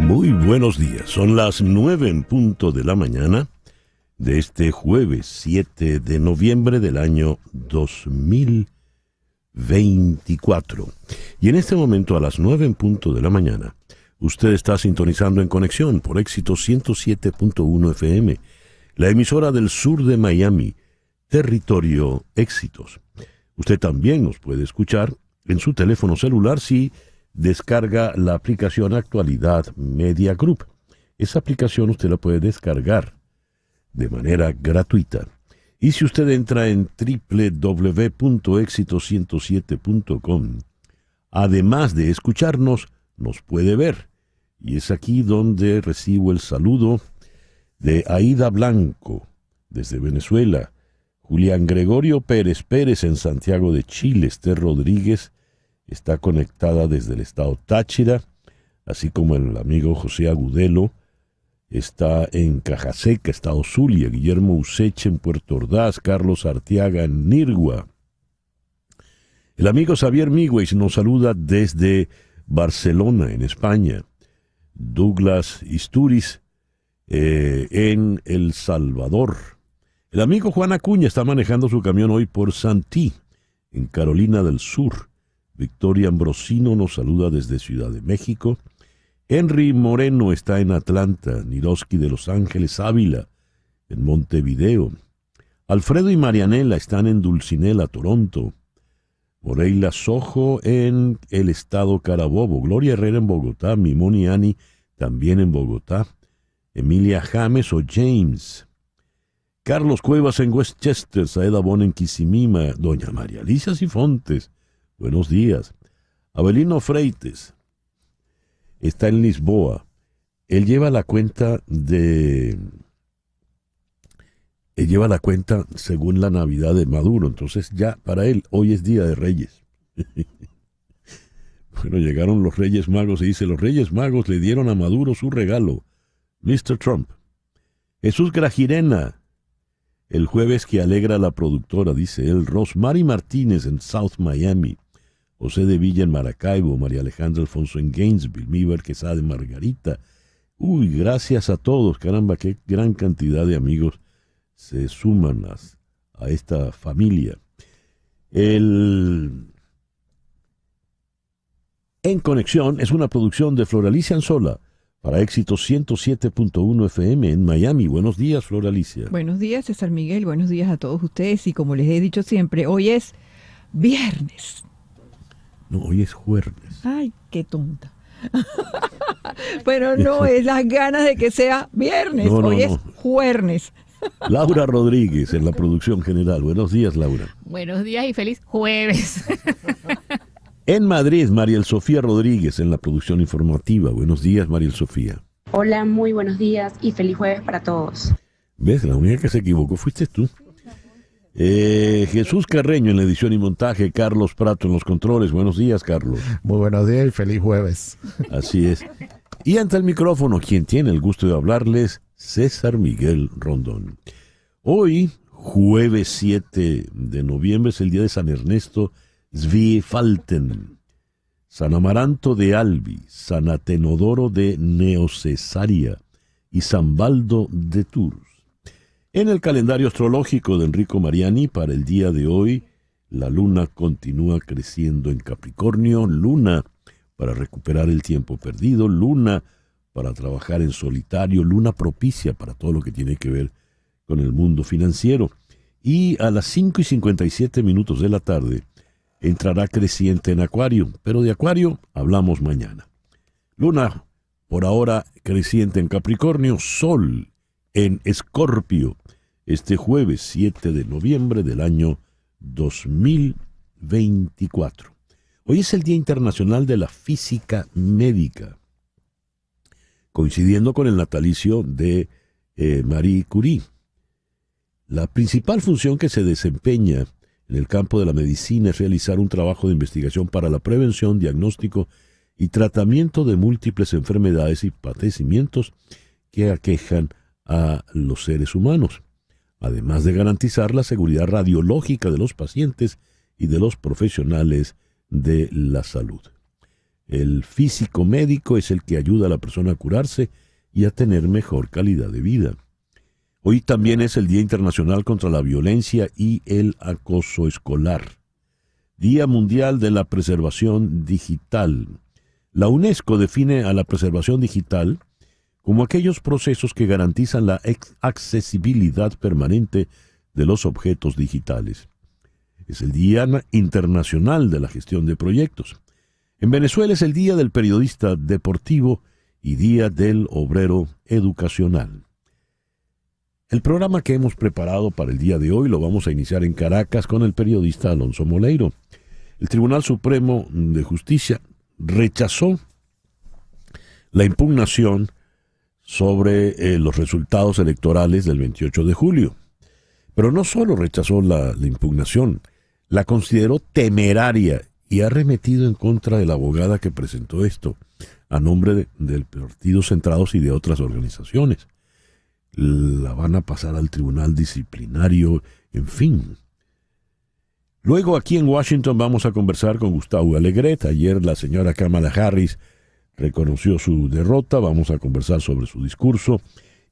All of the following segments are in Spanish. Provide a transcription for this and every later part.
Muy buenos días, son las 9 en punto de la mañana de este jueves 7 de noviembre del año 2024. Y en este momento a las 9 en punto de la mañana, usted está sintonizando en conexión por Éxito 107.1 FM, la emisora del sur de Miami, territorio Éxitos. Usted también nos puede escuchar en su teléfono celular si descarga la aplicación Actualidad Media Group. Esa aplicación usted la puede descargar de manera gratuita. Y si usted entra en www.exito107.com, además de escucharnos, nos puede ver. Y es aquí donde recibo el saludo de Aida Blanco, desde Venezuela, Julián Gregorio Pérez Pérez en Santiago de Chile, Esther Rodríguez está conectada desde el estado Táchira, así como el amigo José Agudelo está en Cajaseca, estado Zulia, Guillermo Useche en Puerto Ordaz, Carlos Arteaga en Nirgua. El amigo Xavier Migüez nos saluda desde Barcelona, en España. Douglas Isturiz en El Salvador. El amigo Juan Acuña está manejando su camión hoy por Santí, en Carolina del Sur. Victoria Ambrosino nos saluda desde Ciudad de México. Henry Moreno está en Atlanta. Niroski de Los Ángeles Ávila, en Montevideo. Alfredo y Marianela están en Dulcinela, Toronto. Moreila Sojo en el estado Carabobo. Gloria Herrera en Bogotá. Mimoni Ani también en Bogotá. Emilia James o James. Carlos Cuevas en Westchester. Saeda Bon en Quisimima. Doña María Alicia Cifontes, buenos días. Abelino Freites está en Lisboa. Él lleva la cuenta según la Navidad de Maduro. Entonces ya para él hoy es Día de Reyes. Bueno, llegaron los Reyes Magos y dice, los Reyes Magos le dieron a Maduro su regalo, Mr. Trump. Jesús Grajirena, el jueves que alegra a la productora, dice él. Rosmary Martínez en South Miami. José de Villa en Maracaibo, María Alejandra Alfonso en Gainesville, Míber Quesada en Margarita. Uy, gracias a todos, caramba, qué gran cantidad de amigos se suman a esta familia. En Conexión es una producción de Floralicia Anzola para Éxito 107.1 FM en Miami. Buenos días, Floralicia. Buenos días, César Miguel. Buenos días a todos ustedes. Y como les he dicho siempre, hoy es viernes. No, hoy es jueves. Ay, qué tonta. Pero no, es las ganas de que sea viernes. Hoy es jueves. Laura Rodríguez en la producción general. Buenos días, Laura. Buenos días y feliz jueves. En Madrid, Mariel Sofía Rodríguez en la producción informativa. Buenos días, Mariel Sofía. Hola, muy buenos días y feliz jueves para todos. ¿Ves? La única que se equivocó fuiste tú. Jesús Carreño en la edición y montaje, Carlos Prato en los controles. Buenos días, Carlos. Muy buenos días y feliz jueves. Así es. Y ante el micrófono, quien tiene el gusto de hablarles, César Miguel Rondón. Hoy, jueves 7 de noviembre, es el día de San Ernesto Sviefalten, San Amaranto de Albi, San Atenodoro de Neocesaria y San Baldo de Tours. En el calendario astrológico de Enrico Mariani, para el día de hoy, la luna continúa creciendo en Capricornio, luna para recuperar el tiempo perdido, luna para trabajar en solitario, luna propicia para todo lo que tiene que ver con el mundo financiero. Y a las 5:57 de la tarde entrará creciente en Acuario, pero de Acuario hablamos mañana. Luna, por ahora creciente en Capricornio, Sol en Escorpio, este jueves 7 de noviembre del año 2024. Hoy es el Día Internacional de la Física Médica, coincidiendo con el natalicio de Marie Curie. La principal función que se desempeña en el campo de la medicina es realizar un trabajo de investigación para la prevención, diagnóstico y tratamiento de múltiples enfermedades y padecimientos que aquejan a los seres humanos, además de garantizar la seguridad radiológica de los pacientes y de los profesionales de la salud. El físico médico es el que ayuda a la persona a curarse y a tener mejor calidad de vida. Hoy también es el Día Internacional contra la Violencia y el Acoso Escolar. Día Mundial de la Preservación Digital. La UNESCO define a la preservación digital como aquellos procesos que garantizan la accesibilidad permanente de los objetos digitales. Es el Día Internacional de la Gestión de Proyectos. En Venezuela es el Día del Periodista Deportivo y Día del Obrero Educacional. El programa que hemos preparado para el día de hoy lo vamos a iniciar en Caracas con el periodista Alonso Moleiro. El Tribunal Supremo de Justicia rechazó la impugnación sobre los resultados electorales del 28 de julio. Pero no solo rechazó la impugnación, la consideró temeraria y ha arremetido en contra de la abogada que presentó esto a nombre del Partido Centrados y de otras organizaciones. La van a pasar al tribunal disciplinario, en fin. Luego aquí en Washington vamos a conversar con Gustavo Alegret. Ayer la señora Kamala Harris reconoció su derrota, vamos a conversar sobre su discurso.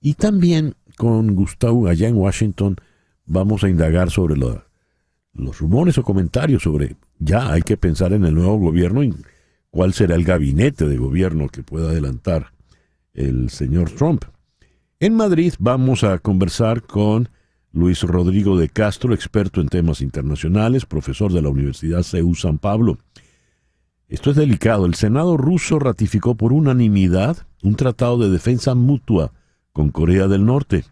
Y también con Gustavo allá en Washington vamos a indagar sobre los rumores o comentarios sobre ya hay que pensar en el nuevo gobierno y cuál será el gabinete de gobierno que pueda adelantar el señor Trump. En Madrid vamos a conversar con Luis Rodrigo de Castro, experto en temas internacionales, profesor de la Universidad CEU San Pablo. Esto es delicado. El Senado ruso ratificó por unanimidad un tratado de defensa mutua con Corea del Norte.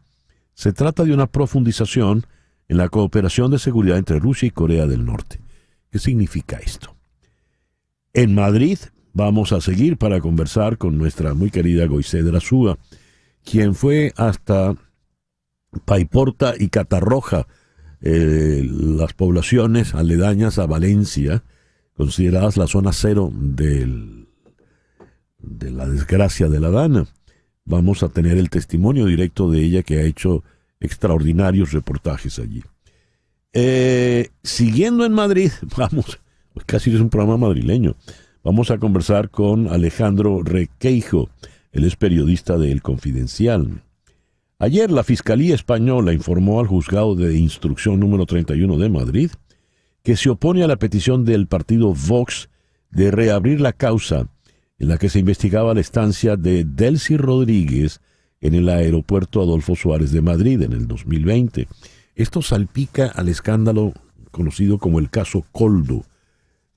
Se trata de una profundización en la cooperación de seguridad entre Rusia y Corea del Norte. ¿Qué significa esto? En Madrid vamos a seguir para conversar con nuestra muy querida Goisedra Súa, quien fue hasta Paiporta y Catarroja, las poblaciones aledañas a Valencia, consideradas la zona cero de la desgracia de la Dana. Vamos a tener el testimonio directo de ella, que ha hecho extraordinarios reportajes allí. Siguiendo en Madrid, pues casi es un programa madrileño, vamos a conversar con Alejandro Requeijo. Él es periodista de El Confidencial. Ayer la Fiscalía Española informó al Juzgado de Instrucción número 31 de Madrid que se opone a la petición del partido Vox de reabrir la causa en la que se investigaba la estancia de Delcy Rodríguez en el aeropuerto Adolfo Suárez de Madrid en el 2020. Esto salpica al escándalo conocido como el caso Coldo,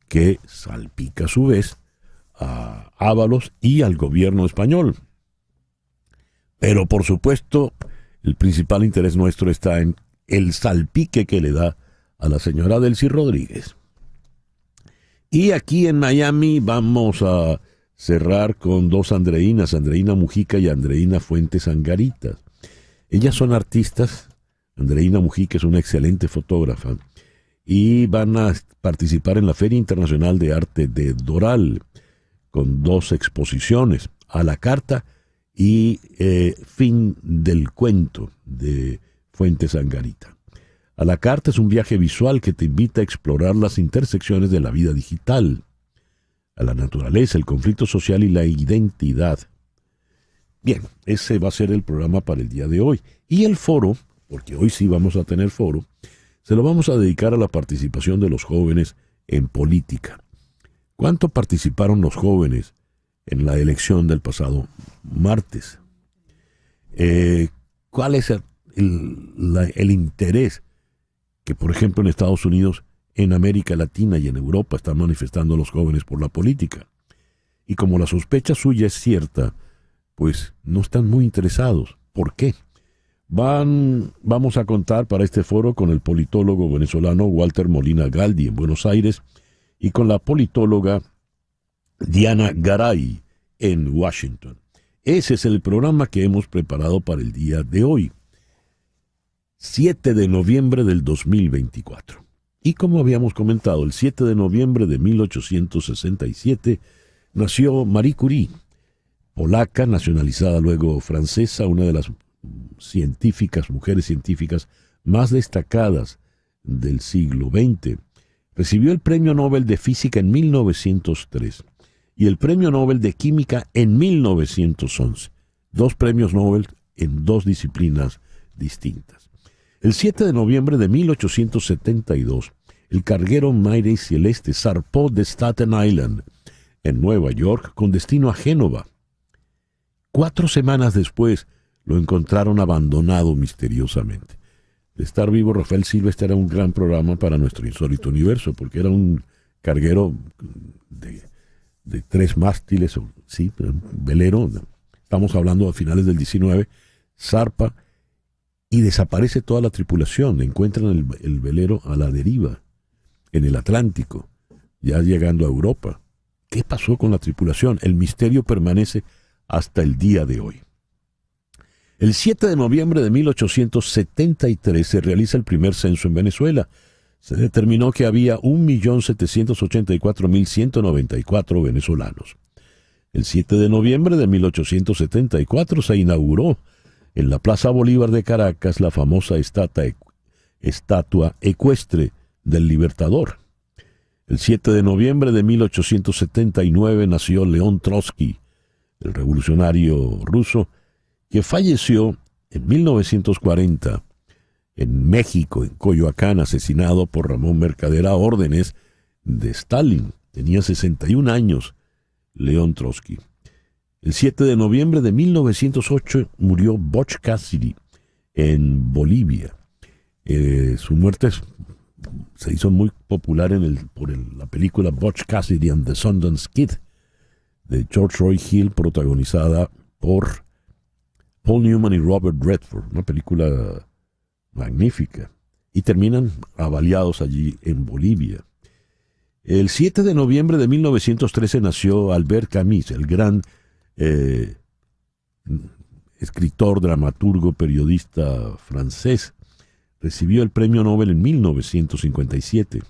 que salpica a su vez a Ábalos y al gobierno español. Pero por supuesto, el principal interés nuestro está en el salpique que le da a la señora Delcy Rodríguez. Y aquí en Miami vamos a cerrar con dos Andreínas, Andreína Mujica y Andreína Fuentes Angarita. Ellas son artistas. Andreína Mujica es una excelente fotógrafa y van a participar en la Feria Internacional de Arte de Doral, con dos exposiciones, A la Carta y Fin del Cuento, de Fuentes Angarita. A la Carta es un viaje visual que te invita a explorar las intersecciones de la vida digital, a la naturaleza, el conflicto social y la identidad. Bien, ese va a ser el programa para el día de hoy. Y el foro, porque hoy sí vamos a tener foro, se lo vamos a dedicar a la participación de los jóvenes en política. ¿Cuánto participaron los jóvenes en la elección del pasado martes? ¿Cuál es el interés que, por ejemplo, en Estados Unidos, en América Latina y en Europa están manifestando los jóvenes por la política? Y como la sospecha suya es cierta, pues no están muy interesados. ¿Por qué? Vamos a contar para este foro con el politólogo venezolano Walter Molina Galdi en Buenos Aires y con la politóloga Diana Garay en Washington. Ese es el programa que hemos preparado para el día de hoy, 7 de noviembre del 2024. Y como habíamos comentado, el 7 de noviembre de 1867 nació Marie Curie, polaca, nacionalizada luego francesa, una de las mujeres científicas más destacadas del siglo XX. Recibió el Premio Nobel de Física en 1903. y el Premio Nobel de Química en 1911. 2 premios Nobel en 2 disciplinas distintas. El 7 de noviembre de 1872, el carguero Mary Celeste zarpó de Staten Island, en Nueva York, con destino a Génova. 4 semanas después, lo encontraron abandonado misteriosamente. De estar vivo, Rafael Silva, este era un gran programa para nuestro insólito universo, porque era un carguero de 3 mástiles, sí, un velero. Estamos hablando a finales del 19, zarpa y desaparece toda la tripulación. Encuentran el velero a la deriva, en el Atlántico, ya llegando a Europa. ¿Qué pasó con la tripulación? El misterio permanece hasta el día de hoy. El 7 de noviembre de 1873 se realiza el primer censo en Venezuela. Se determinó que había 1.784.194 venezolanos. El 7 de noviembre de 1874 se inauguró en la Plaza Bolívar de Caracas la famosa estatua ecuestre del Libertador. El 7 de noviembre de 1879 nació León Trotsky, el revolucionario ruso, que falleció en 1940 en México, en Coyoacán, asesinado por Ramón Mercader a órdenes de Stalin. Tenía 61 años, León Trotsky. El 7 de noviembre de 1908 murió Butch Cassidy en Bolivia. Su muerte se hizo muy popular por la película Butch Cassidy and the Sundance Kid de George Roy Hill, protagonizada por Paul Newman y Robert Redford, una película magnífica, y terminan avaliados allí en Bolivia. El 7 de noviembre de 1913 nació Albert Camus, el gran escritor, dramaturgo, periodista francés. Recibió el premio Nobel en 1957.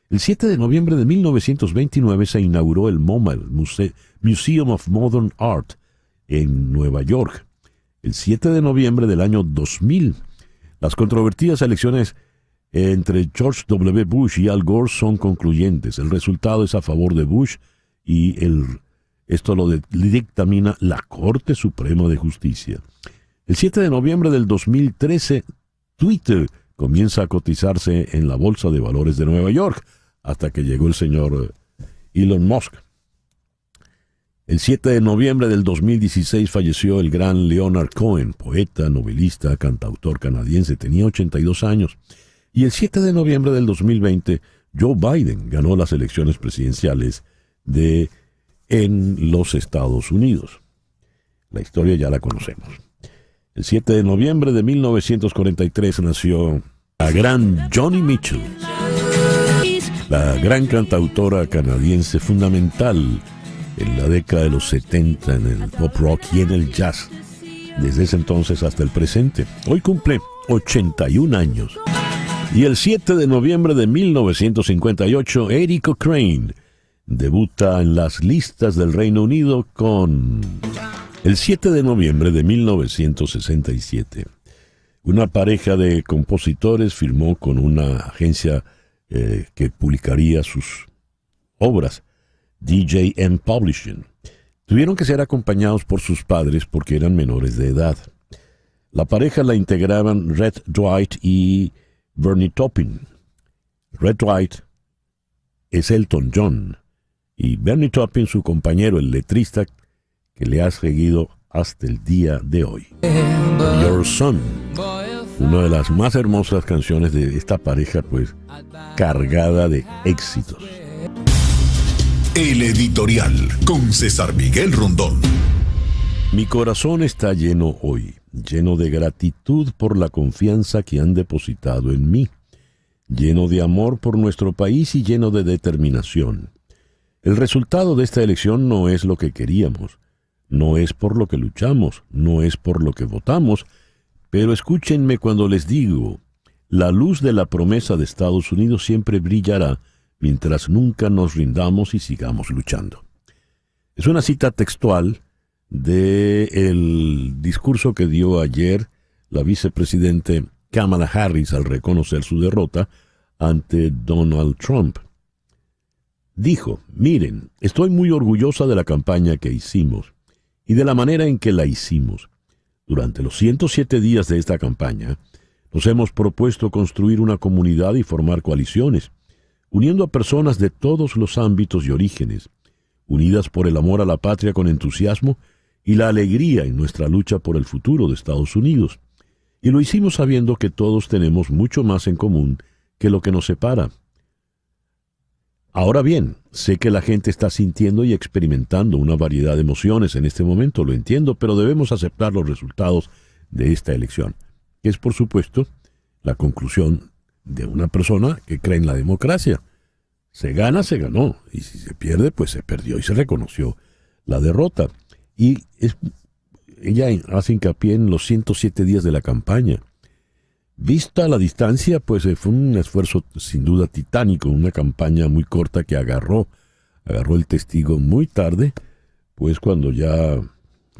El 7 de noviembre de 1929 se inauguró el MoMA, el Museum of Modern Art, en Nueva York. El 7 de noviembre del año 2000, las controvertidas elecciones entre George W. Bush y Al Gore son concluyentes. El resultado es a favor de Bush y esto lo dictamina la Corte Suprema de Justicia. El 7 de noviembre del 2013, Twitter comienza a cotizarse en la Bolsa de Valores de Nueva York, hasta que llegó el señor Elon Musk. El 7 de noviembre del 2016 falleció el gran Leonard Cohen, poeta, novelista, cantautor canadiense. Tenía 82 años. Y el 7 de noviembre del 2020, Joe Biden ganó las elecciones presidenciales en los Estados Unidos. La historia ya la conocemos. El 7 de noviembre de 1943 nació la gran Joni Mitchell, la gran cantautora canadiense fundamental en la década de los 70 en el pop rock y en el jazz, desde ese entonces hasta el presente. Hoy cumple 81 años. Y el 7 de noviembre de 1958, Eddie Cochrane debuta en las listas del Reino Unido con el 7 de noviembre de 1967. Una pareja de compositores firmó con una agencia que publicaría sus obras, DJM Publishing. Tuvieron que ser acompañados por sus padres porque eran menores de edad. La pareja la integraban Red Dwight y Bernie Taupin. Red Dwight es Elton John y Bernie Taupin su compañero, el letrista que le ha seguido hasta el día de hoy. Your Son, una de las más hermosas canciones de esta pareja, pues cargada de éxitos. El editorial con César Miguel Rondón. Mi corazón está lleno hoy, lleno de gratitud por la confianza que han depositado en mí, lleno de amor por nuestro país y lleno de determinación. El resultado de esta elección no es lo que queríamos, no es por lo que luchamos, no es por lo que votamos, pero escúchenme cuando les digo, la luz de la promesa de Estados Unidos siempre brillará mientras nunca nos rindamos y sigamos luchando. Es una cita textual del discurso que dio ayer la vicepresidente Kamala Harris al reconocer su derrota ante Donald Trump. dijo: miren, estoy muy orgullosa de la campaña que hicimos y de la manera en que la hicimos. Durante los 107 días de esta campaña, nos hemos propuesto construir una comunidad y formar coaliciones, uniendo a personas de todos los ámbitos y orígenes, unidas por el amor a la patria con entusiasmo y la alegría en nuestra lucha por el futuro de Estados Unidos. Y lo hicimos sabiendo que todos tenemos mucho más en común que lo que nos separa. Ahora bien, sé que la gente está sintiendo y experimentando una variedad de emociones en este momento, lo entiendo, pero debemos aceptar los resultados de esta elección, que es, por supuesto, la conclusión de una persona que cree en la democracia. Se gana, se ganó, y si se pierde, pues se perdió y se reconoció la derrota. Y ella hace hincapié en los 107 días de la campaña. Vista la distancia, pues fue un esfuerzo sin duda titánico, una campaña muy corta que agarró el testigo muy tarde, pues cuando ya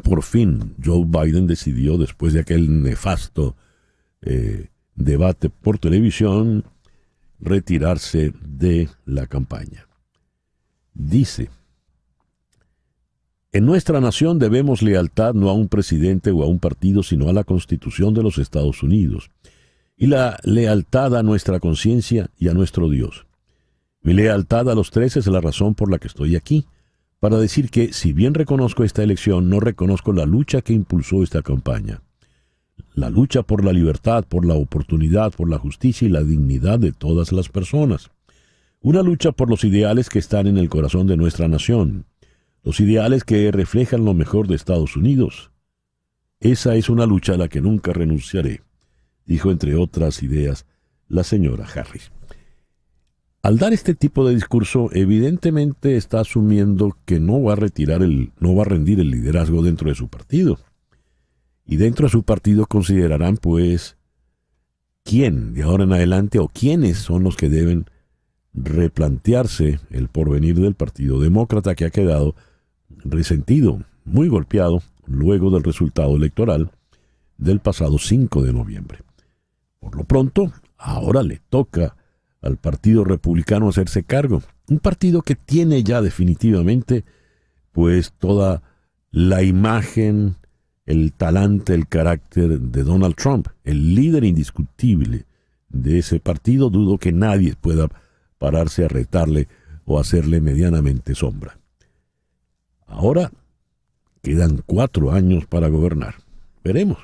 por fin Joe Biden decidió, después de aquel nefasto debate por televisión, retirarse de la campaña. Dice: en nuestra nación debemos lealtad no a un presidente o a un partido, sino a la Constitución de los Estados Unidos, y la lealtad a nuestra conciencia y a nuestro Dios. Mi lealtad a los tres es la razón por la que estoy aquí, para decir que, si bien reconozco esta elección, no reconozco la lucha que impulsó esta campaña. La lucha por la libertad, por la oportunidad, por la justicia y la dignidad de todas las personas. Una lucha por los ideales que están en el corazón de nuestra nación. Los ideales que reflejan lo mejor de Estados Unidos. Esa es una lucha a la que nunca renunciaré, dijo, entre otras ideas, la señora Harris. Al dar este tipo de discurso, evidentemente está asumiendo que no va a rendir el liderazgo dentro de su partido. Y dentro de su partido considerarán, pues, quién de ahora en adelante o quiénes son los que deben replantearse el porvenir del Partido Demócrata, que ha quedado resentido, muy golpeado, luego del resultado electoral del pasado 5 de noviembre. Por lo pronto, ahora le toca al Partido Republicano hacerse cargo. Un partido que tiene ya definitivamente, pues, toda la imagen, el talante, el carácter de Donald Trump, el líder indiscutible de ese partido. Dudo que nadie pueda pararse a retarle o hacerle medianamente sombra. Ahora quedan 4 años para gobernar. Veremos.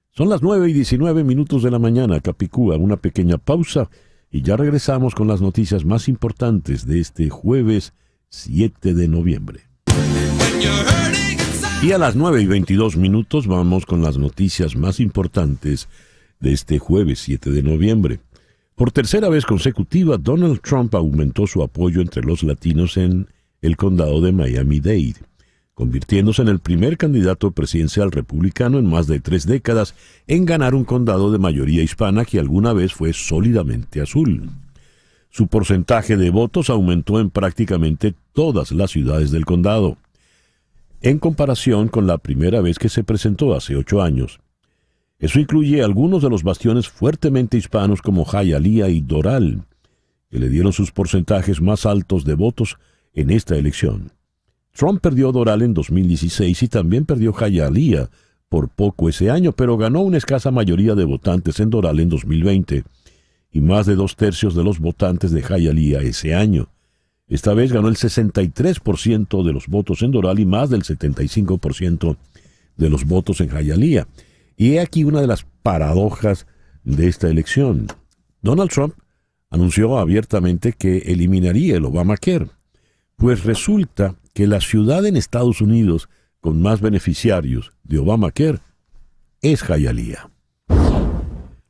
Son las 9:19 de la mañana, Capicúa. Una pequeña pausa y ya regresamos con las noticias más importantes de este jueves 7 de noviembre. Y a las 9:22 vamos con las noticias más importantes de este jueves 7 de noviembre. Por tercera vez consecutiva, Donald Trump aumentó su apoyo entre los latinos en el condado de Miami-Dade, convirtiéndose en el primer candidato presidencial republicano en más de 3 décadas en ganar un condado de mayoría hispana que alguna vez fue sólidamente azul. Su porcentaje de votos aumentó en prácticamente todas las ciudades del condado, en comparación con la primera vez que se presentó hace 8 años. Eso incluye algunos de los bastiones fuertemente hispanos como Hialeah y Doral, que le dieron sus porcentajes más altos de votos en esta elección. Trump perdió Doral en 2016 y también perdió Hialeah por poco ese año, pero ganó una escasa mayoría de votantes en Doral en 2020 y más de 2/3 de los votantes de Hialeah ese año. Esta vez ganó el 63% de los votos en Doral y más del 75% de los votos en Hialeah. Y he aquí una de las paradojas de esta elección. Donald Trump anunció abiertamente que eliminaría el Obamacare, pues resulta que la ciudad en Estados Unidos con más beneficiarios de Obamacare es Hialeah.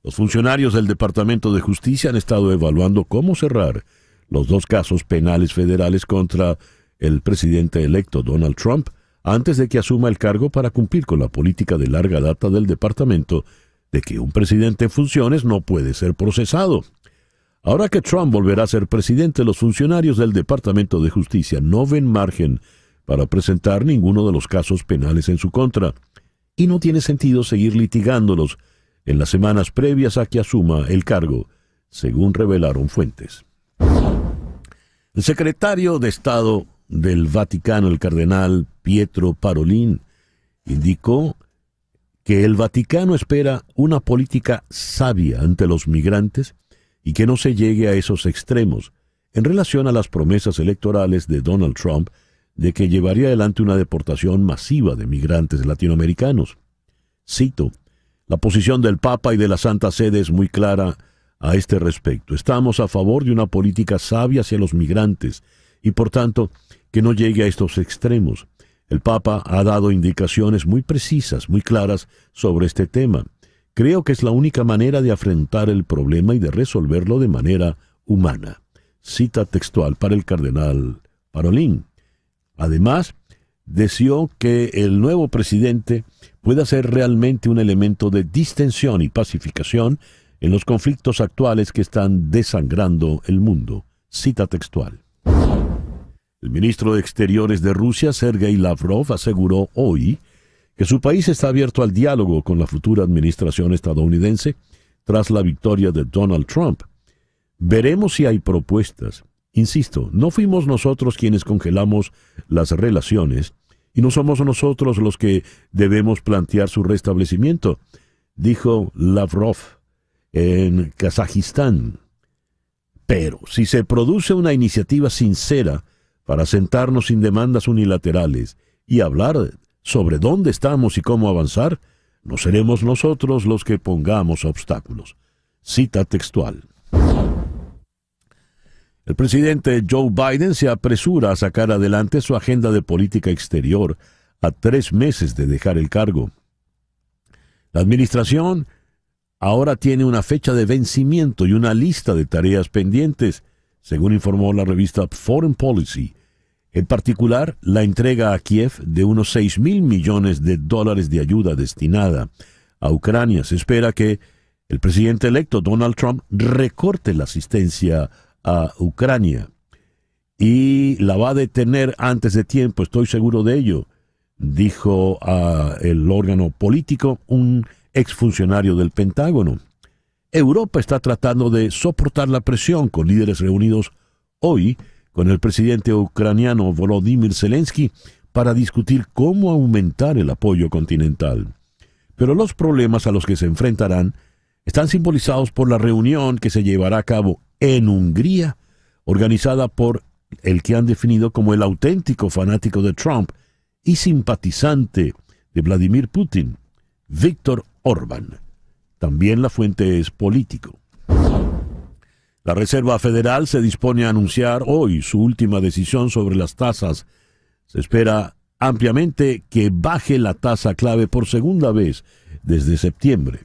Los funcionarios del Departamento de Justicia han estado evaluando cómo cerrar los 2 casos penales federales contra el presidente electo Donald Trump antes de que asuma el cargo, para cumplir con la política de larga data del departamento de que un presidente en funciones no puede ser procesado. Ahora que Trump volverá a ser presidente, los funcionarios del Departamento de Justicia no ven margen para presentar ninguno de los casos penales en su contra, y no tiene sentido seguir litigándolos en las semanas previas a que asuma el cargo, según revelaron fuentes. El secretario de Estado del Vaticano, el cardenal Pietro Parolin, indicó que el Vaticano espera una política sabia ante los migrantes y que no se llegue a esos extremos en relación a las promesas electorales de Donald Trump de que llevaría adelante una deportación masiva de migrantes latinoamericanos. Cito: la posición del Papa y de la Santa Sede es muy clara a este respecto. Estamos a favor de una política sabia hacia los migrantes y, por tanto, que no llegue a estos extremos. El Papa ha dado indicaciones muy precisas, muy claras sobre este tema. Creo que es la única manera de afrontar el problema y de resolverlo de manera humana. Cita textual para el cardenal Parolin. Además, deseó que el nuevo presidente pueda ser realmente un elemento de distensión y pacificación en los conflictos actuales que están desangrando el mundo. Cita textual. El ministro de Exteriores de Rusia, Sergei Lavrov, aseguró hoy que su país está abierto al diálogo con la futura administración estadounidense tras la victoria de Donald Trump. Veremos si hay propuestas. Insisto, no fuimos nosotros quienes congelamos las relaciones y no somos nosotros los que debemos plantear su restablecimiento, dijo Lavrov en Kazajistán. Pero si se produce una iniciativa sincera para sentarnos sin demandas unilaterales y hablar sobre dónde estamos y cómo avanzar, no seremos nosotros los que pongamos obstáculos. Cita textual. El presidente Joe Biden se apresura a sacar adelante su agenda de política exterior a 3 meses de dejar el cargo. La administración ahora tiene una fecha de vencimiento y una lista de tareas pendientes, según informó la revista Foreign Policy. En particular, la entrega a Kiev de unos $6,000 millones de ayuda destinada a Ucrania. Se espera que el presidente electo Donald Trump recorte la asistencia a Ucrania y la va a detener antes de tiempo, estoy seguro de ello, dijo el órgano político un exfuncionario del Pentágono. Europa está tratando de soportar la presión con líderes reunidos hoy con el presidente ucraniano Volodymyr Zelensky para discutir cómo aumentar el apoyo continental. Pero los problemas a los que se enfrentarán están simbolizados por la reunión que se llevará a cabo en Hungría, organizada por el que han definido como el auténtico fanático de Trump y simpatizante de Vladimir Putin, Viktor Orbán. También la fuente es político. La Reserva Federal se dispone a anunciar hoy su última decisión sobre las tasas. Se espera ampliamente que baje la tasa clave por segunda vez desde septiembre.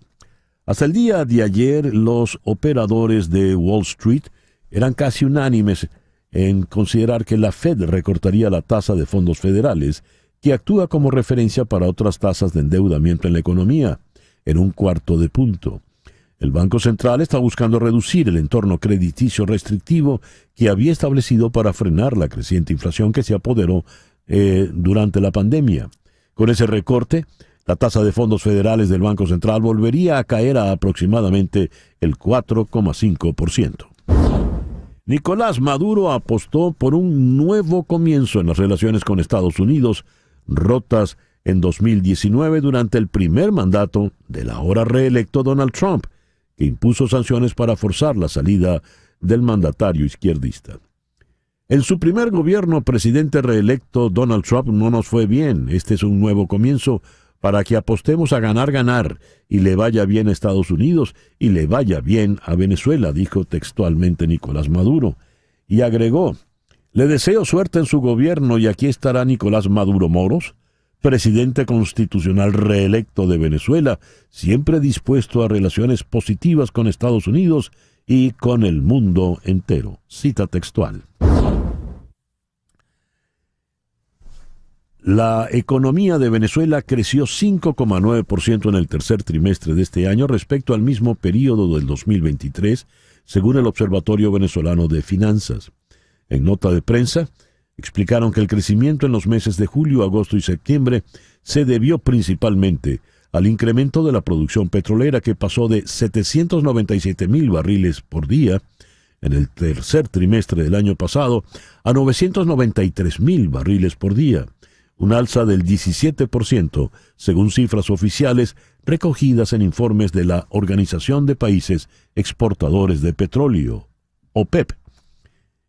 Hasta el día de ayer, los operadores de Wall Street eran casi unánimes en considerar que la Fed recortaría la tasa de fondos federales, que actúa como referencia para otras tasas de endeudamiento en la economía, en 1/4 punto. El Banco Central está buscando reducir el entorno crediticio restrictivo que había establecido para frenar la creciente inflación que se apoderó durante la pandemia. Con ese recorte, la tasa de fondos federales del Banco Central volvería a caer a aproximadamente el 4,5%. Nicolás Maduro apostó por un nuevo comienzo en las relaciones con Estados Unidos, rotas en 2019 durante el primer mandato del ahora reelecto Donald Trump, que impuso sanciones para forzar la salida del mandatario izquierdista. En su primer gobierno, presidente reelecto Donald Trump, no nos fue bien. Este es un nuevo comienzo para que apostemos a ganar y le vaya bien a Estados Unidos y le vaya bien a Venezuela, dijo textualmente Nicolás Maduro. Y agregó: le deseo suerte en su gobierno y aquí estará Nicolás Maduro Moros, presidente constitucional reelecto de Venezuela, siempre dispuesto a relaciones positivas con Estados Unidos y con el mundo entero. Cita textual. La economía de Venezuela creció 5,9% en el tercer trimestre de este año respecto al mismo periodo del 2023, según el Observatorio Venezolano de Finanzas. En nota de prensa, explicaron que el crecimiento en los meses de julio, agosto y septiembre se debió principalmente al incremento de la producción petrolera, que pasó de 797,000 barriles por día en el tercer trimestre del año pasado a 993,000 barriles por día, un alza del 17%, según cifras oficiales recogidas en informes de la Organización de Países Exportadores de Petróleo, OPEP.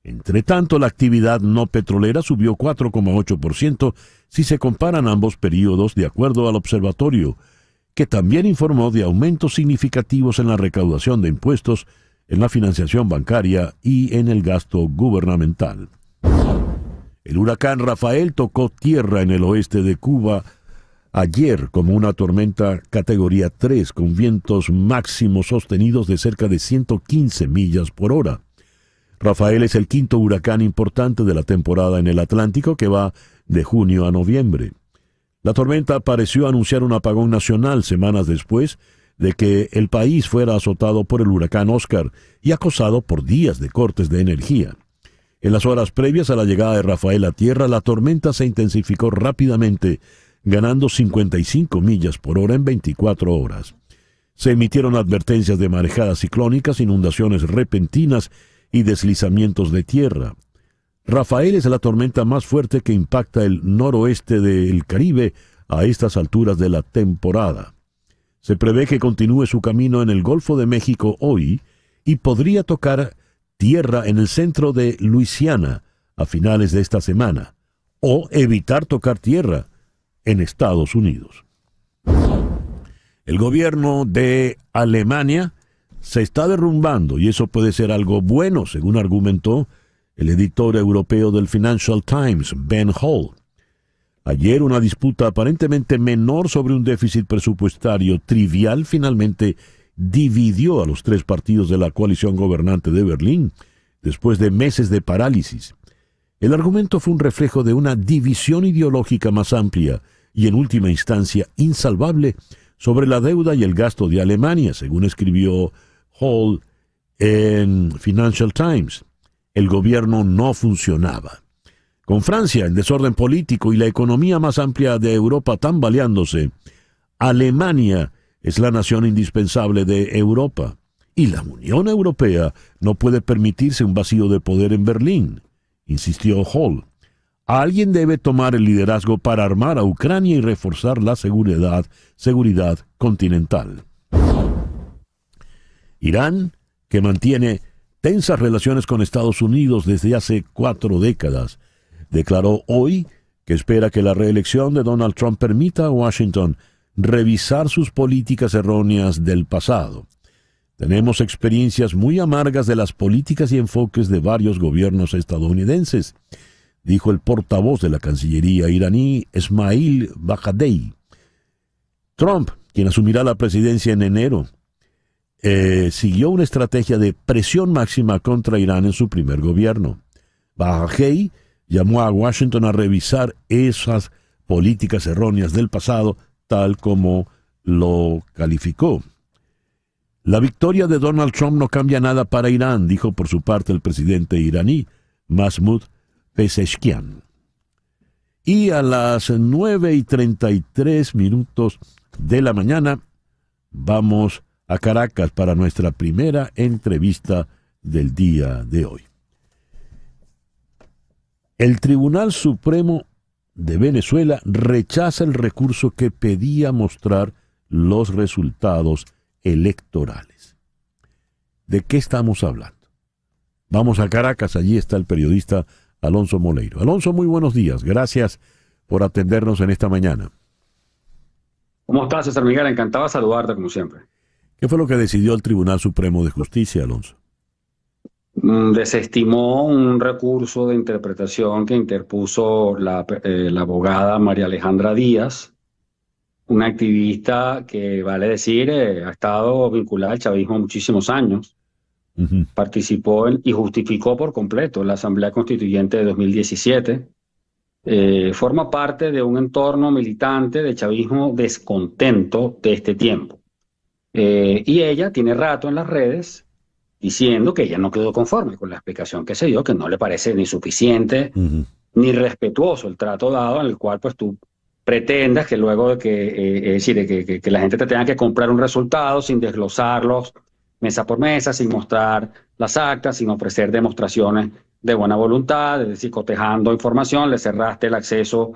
Entre tanto, la actividad no petrolera subió 4,8% si se comparan ambos periodos, de acuerdo al observatorio, que también informó de aumentos significativos en la recaudación de impuestos, en la financiación bancaria y en el gasto gubernamental. El huracán Rafael tocó tierra en el oeste de Cuba ayer como una tormenta categoría 3 con vientos máximos sostenidos de cerca de 115 millas por hora. Rafael es el quinto huracán importante de la temporada en el Atlántico que va de junio a noviembre. La tormenta pareció anunciar un apagón nacional semanas después de que el país fuera azotado por el huracán Oscar y acosado por días de cortes de energía. En las horas previas a la llegada de Rafael a tierra, la tormenta se intensificó rápidamente, ganando 55 millas por hora en 24 horas. Se emitieron advertencias de marejadas ciclónicas, inundaciones repentinas y deslizamientos de tierra. Rafael es la tormenta más fuerte que impacta el noroeste del Caribe a estas alturas de la temporada. Se prevé que continúe su camino en el Golfo de México hoy y podría tocar tierra en el centro de Luisiana a finales de esta semana, o evitar tocar tierra en Estados Unidos. El gobierno de Alemania se está derrumbando y eso puede ser algo bueno, según argumentó el editor europeo del Financial Times, Ben Hall. Ayer una disputa aparentemente menor sobre un déficit presupuestario trivial finalmente dividió a los tres partidos de la coalición gobernante de Berlín después de meses de parálisis. El argumento fue un reflejo de una división ideológica más amplia y en última instancia insalvable sobre la deuda y el gasto de Alemania, según escribió Hall en Financial Times. El gobierno no funcionaba. Con Francia en desorden político y la economía más amplia de Europa tambaleándose, Alemania es la nación indispensable de Europa, y la Unión Europea no puede permitirse un vacío de poder en Berlín, insistió Hall. Alguien debe tomar el liderazgo para armar a Ucrania y reforzar la seguridad continental. Irán, que mantiene tensas relaciones con Estados Unidos desde hace 4 décadas, declaró hoy que espera que la reelección de Donald Trump permita a Washington revisar sus políticas erróneas del pasado. Tenemos experiencias muy amargas de las políticas y enfoques de varios gobiernos estadounidenses, dijo el portavoz de la Cancillería iraní, Esmail Baghadei. Trump, quien asumirá la presidencia en enero, siguió una estrategia de presión máxima contra Irán en su primer gobierno. Baghadei llamó a Washington a revisar esas políticas erróneas del pasado, tal como lo calificó. La victoria de Donald Trump no cambia nada para Irán, dijo por su parte el presidente iraní, Mahmoud Pezeshkian. Y a las 9:33 de la mañana vamos a Caracas para nuestra primera entrevista del día de hoy. El Tribunal Supremo de Venezuela rechaza el recurso que pedía mostrar los resultados electorales. ¿De qué estamos hablando? Vamos a Caracas, allí está el periodista Alonso Moleiro. Alonso, muy buenos días. Gracias por atendernos en esta mañana. ¿Cómo estás, César Miguel? Encantado de saludarte, como siempre. ¿Qué fue lo que decidió el Tribunal Supremo de Justicia, Alonso? Desestimó un recurso de interpretación que interpuso la abogada María Alejandra Díaz, una activista que, vale decir, ha estado vinculada al chavismo muchísimos años. Uh-huh. Participó y justificó por completo la Asamblea Constituyente de 2017. Forma parte de un entorno militante de chavismo descontento de este tiempo. Y ella tiene rato en las redes diciendo que ella no quedó conforme con la explicación que se dio, que no le parece ni suficiente ni respetuoso el trato dado, en el cual pues tú pretendas que luego de que, es decir, que la gente te tenga que comprar un resultado sin desglosarlos mesa por mesa, sin mostrar las actas, sin ofrecer demostraciones de buena voluntad, es decir, cotejando información, le cerraste el acceso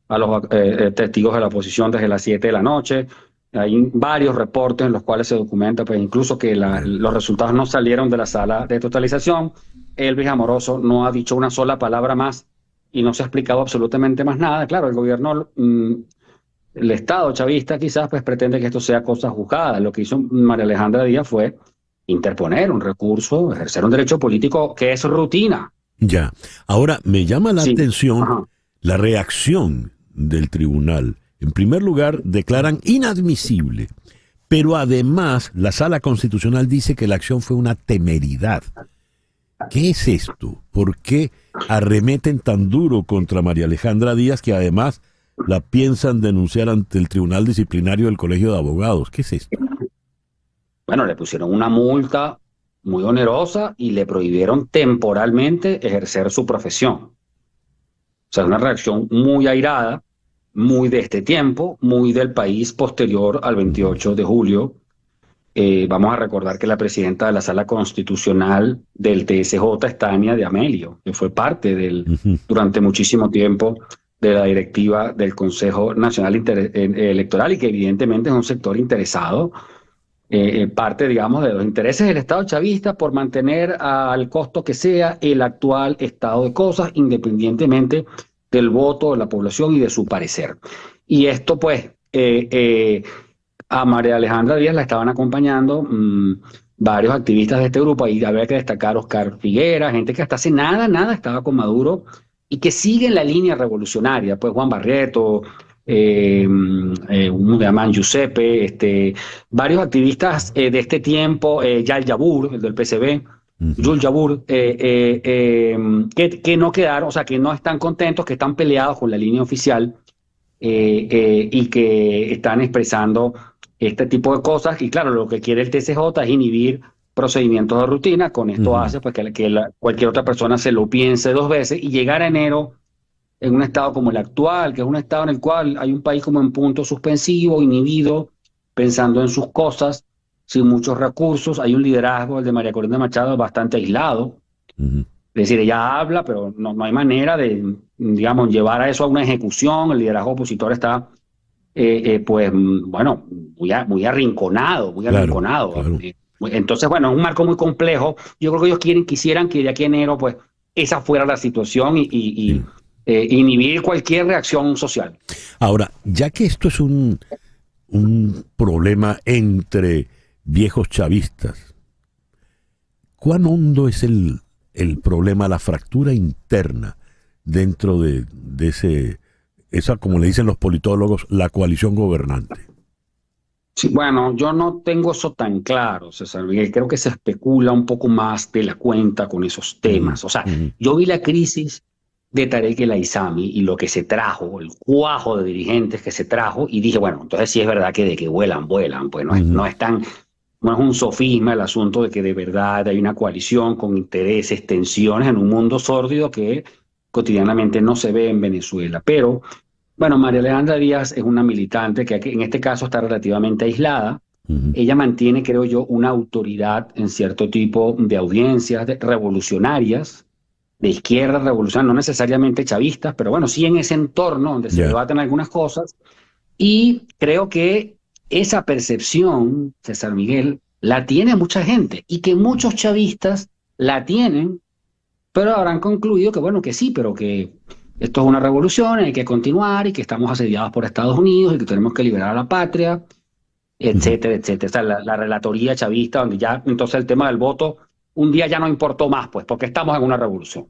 a los testigos de la oposición desde las 7 de la noche. Hay varios reportes en los cuales se documenta, pues incluso que los resultados no salieron de la sala de totalización. Elvis Amoroso no ha dicho una sola palabra más y no se ha explicado absolutamente más nada. Claro, el gobierno, el Estado chavista quizás pues pretende que esto sea cosa juzgada. Lo que hizo María Alejandra Díaz fue interponer un recurso, ejercer un derecho político que es rutina. Ya. Ahora, me llama la atención la reacción del tribunal. En primer lugar, declaran inadmisible, pero además la Sala Constitucional dice que la acción fue una temeridad. ¿Qué es esto? ¿Por qué arremeten tan duro contra María Alejandra Díaz, que además la piensan denunciar ante el Tribunal Disciplinario del Colegio de Abogados? ¿Qué es esto? Bueno, le pusieron una multa muy onerosa y le prohibieron temporalmente ejercer su profesión. O sea, una reacción muy airada, muy de este tiempo, muy del país posterior al 28 de julio. Vamos a recordar que la presidenta de la Sala Constitucional del TSJ es Tania de Amelio, que fue parte durante muchísimo tiempo de la directiva del Consejo Nacional Electoral y que evidentemente es un sector interesado, parte, digamos, de los intereses del Estado chavista por mantener al costo que sea el actual estado de cosas, independientemente del voto de la población y de su parecer. Y esto, pues, a María Alejandra Díaz la estaban acompañando varios activistas de este grupo. Ahí habría que destacar a Oscar Figuera, gente que hasta hace nada estaba con Maduro y que sigue en la línea revolucionaria. Pues Juan Barreto, un llaman Giuseppe, varios activistas de este tiempo, Yal Yabur, el del PCB, Yul Yabur, que no quedaron, o sea, que no están contentos, que están peleados con la línea oficial y que están expresando este tipo de cosas. Y claro, lo que quiere el TCJ es inhibir procedimientos de rutina. Con esto hace pues, que cualquier otra persona se lo piense dos veces y llegar a enero en un estado como el actual, que es un estado en el cual hay un país como en punto suspensivo, inhibido, pensando en sus cosas, sin muchos recursos. Hay un liderazgo, el de María Corina Machado, bastante aislado. Es decir, ella habla, pero no hay manera de, digamos, llevar a eso a una ejecución. El liderazgo opositor está, pues, bueno, muy arrinconado, arrinconado. Claro. Entonces, bueno, es un marco muy complejo. Yo creo que ellos quisieran que de aquí a enero, pues, esa fuera la situación y inhibir cualquier reacción social. Ahora, ya que esto es un problema entre viejos chavistas, ¿cuán hondo es el problema, la fractura interna dentro de esa, como le dicen los politólogos, la coalición gobernante? Sí, bueno, yo no tengo eso tan claro, César Miguel. Creo que se especula un poco más de la cuenta con esos temas. O sea, yo vi la crisis de Tarek El Aissami y lo que se trajo, el cuajo de dirigentes que se trajo, y dije, bueno, entonces sí es verdad que de que vuelan, pues no es un sofisma el asunto de que de verdad hay una coalición con intereses, tensiones en un mundo sórdido que cotidianamente no se ve en Venezuela. Pero, bueno, María Alejandra Díaz es una militante que en este caso está relativamente aislada. Ella mantiene, creo yo, una autoridad en cierto tipo de audiencias revolucionarias, de izquierda revolucionaria, no necesariamente chavistas, pero bueno, sí en ese entorno donde se debaten algunas cosas. Y creo que esa percepción, César Miguel, la tiene mucha gente y que muchos chavistas la tienen, pero habrán concluido que bueno, que sí, pero que esto es una revolución, hay que continuar y que estamos asediados por Estados Unidos y que tenemos que liberar a la patria, etcétera, etcétera. O sea, la relatoría chavista, donde ya entonces el tema del voto un día ya no importó más, pues, porque estamos en una revolución.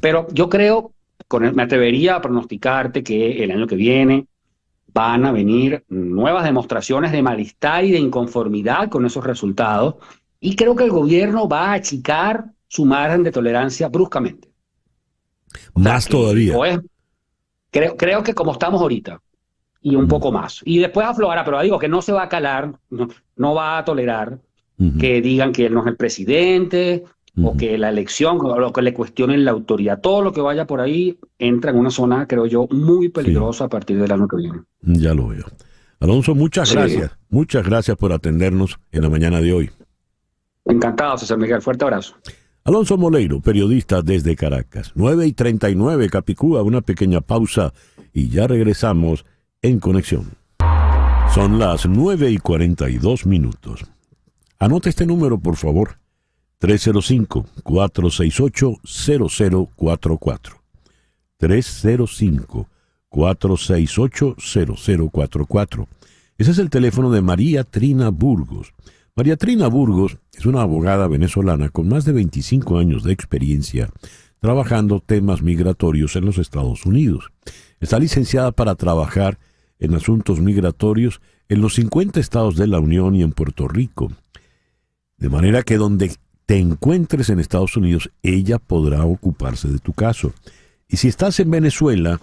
Pero yo creo, me atrevería a pronosticarte que el año que viene van a venir nuevas demostraciones de malestar y de inconformidad con esos resultados, y creo que el gobierno va a achicar su margen de tolerancia bruscamente. Más todavía. Pues, creo que como estamos ahorita, y un poco más. Y después aflojará, pero digo que no se va a calar, no va a tolerar que digan que él no es el presidente, o que la elección, o que le cuestionen la autoridad. Todo lo que vaya por ahí entra en una zona, creo yo, muy peligrosa a partir del año que viene. Ya lo veo. Alonso, muchas gracias. Muchas gracias por atendernos en la mañana de hoy. Encantado, César Miguel. Fuerte abrazo. Alonso Moleiro, periodista desde Caracas. 9:39, Capicúa, una pequeña pausa y ya regresamos en Conexión. Son las 9:42. Anota este número, por favor. 305-468-0044. 305-468-0044. Ese es el teléfono de María Trina Burgos. María Trina Burgos es una abogada venezolana con más de 25 años de experiencia trabajando temas migratorios en los Estados Unidos. Está licenciada para trabajar en asuntos migratorios en los 50 estados de la Unión y en Puerto Rico. De manera que donde te encuentres en Estados Unidos, ella podrá ocuparse de tu caso. Y si estás en Venezuela,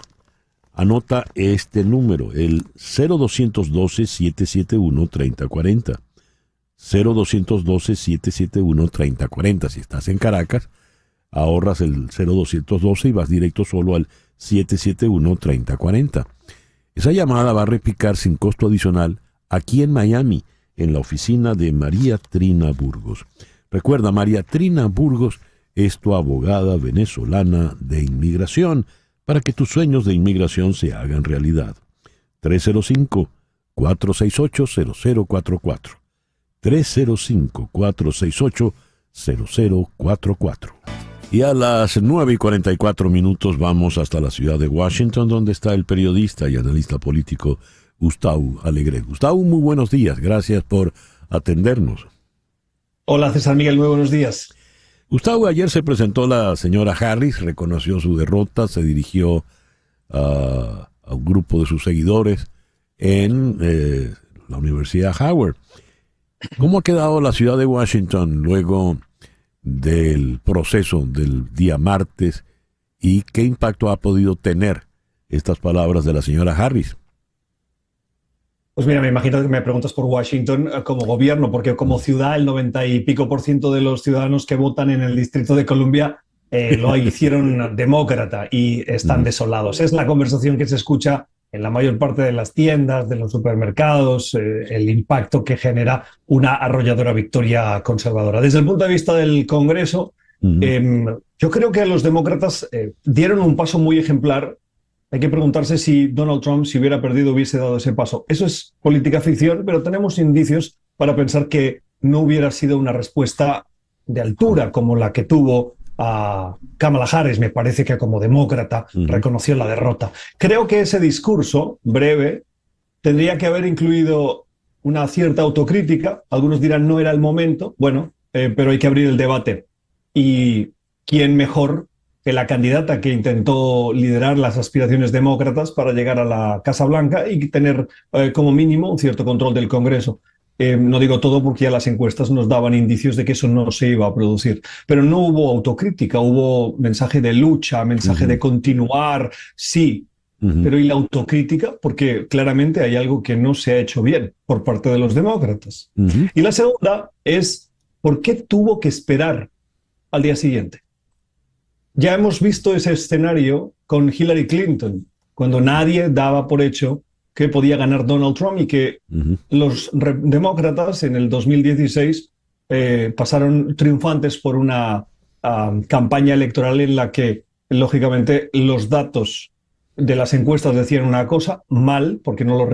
anota este número, el 0212-771-3040. 0212-771-3040. Si estás en Caracas, ahorras el 0212 y vas directo solo al 771-3040. Esa llamada va a repicar sin costo adicional aquí en Miami, en la oficina de María Trina Burgos. Recuerda, María Trina Burgos es tu abogada venezolana de inmigración para que tus sueños de inmigración se hagan realidad. 305-468-0044. 305-468-0044. Y a las 9:44 vamos hasta la ciudad de Washington, donde está el periodista y analista político Gustavo Alegret. Gustavo, muy buenos días. Gracias por atendernos. Hola, César Miguel, muy buenos días. Gustavo, ayer se presentó la señora Harris, reconoció su derrota, se dirigió a un grupo de sus seguidores en la Universidad Howard. ¿Cómo ha quedado la ciudad de Washington luego del proceso del día martes y qué impacto ha podido tener estas palabras de la señora Harris? Pues mira, me imagino que me preguntas por Washington como gobierno, porque como ciudad el 90 y pico % de los ciudadanos que votan en el Distrito de Columbia lo hicieron demócrata y están desolados. Es la conversación que se escucha en la mayor parte de las tiendas, de los supermercados, el impacto que genera una arrolladora victoria conservadora. Desde el punto de vista del Congreso, yo creo que los demócratas dieron un paso muy ejemplar. Hay que preguntarse si Donald Trump, si hubiera perdido, hubiese dado ese paso. Eso es política ficción, pero tenemos indicios para pensar que no hubiera sido una respuesta de altura como la que tuvo a Kamala Harris. Me parece que como demócrata reconoció la derrota. Creo que ese discurso breve tendría que haber incluido una cierta autocrítica. Algunos dirán no era el momento. Bueno, pero hay que abrir el debate. ¿Y quién mejor que la candidata que intentó liderar las aspiraciones demócratas para llegar a la Casa Blanca y tener como mínimo un cierto control del Congreso? No digo todo porque ya las encuestas nos daban indicios de que eso no se iba a producir, pero no hubo autocrítica, hubo mensaje de lucha, mensaje de continuar, sí, pero ¿y la autocrítica? Porque claramente hay algo que no se ha hecho bien por parte de los demócratas. Y la segunda es, ¿por qué tuvo que esperar al día siguiente? Ya hemos visto ese escenario con Hillary Clinton, cuando nadie daba por hecho que podía ganar Donald Trump y que los demócratas en el 2016 pasaron triunfantes por una campaña electoral en la que, lógicamente, los datos de las encuestas decían una cosa mal, porque no lo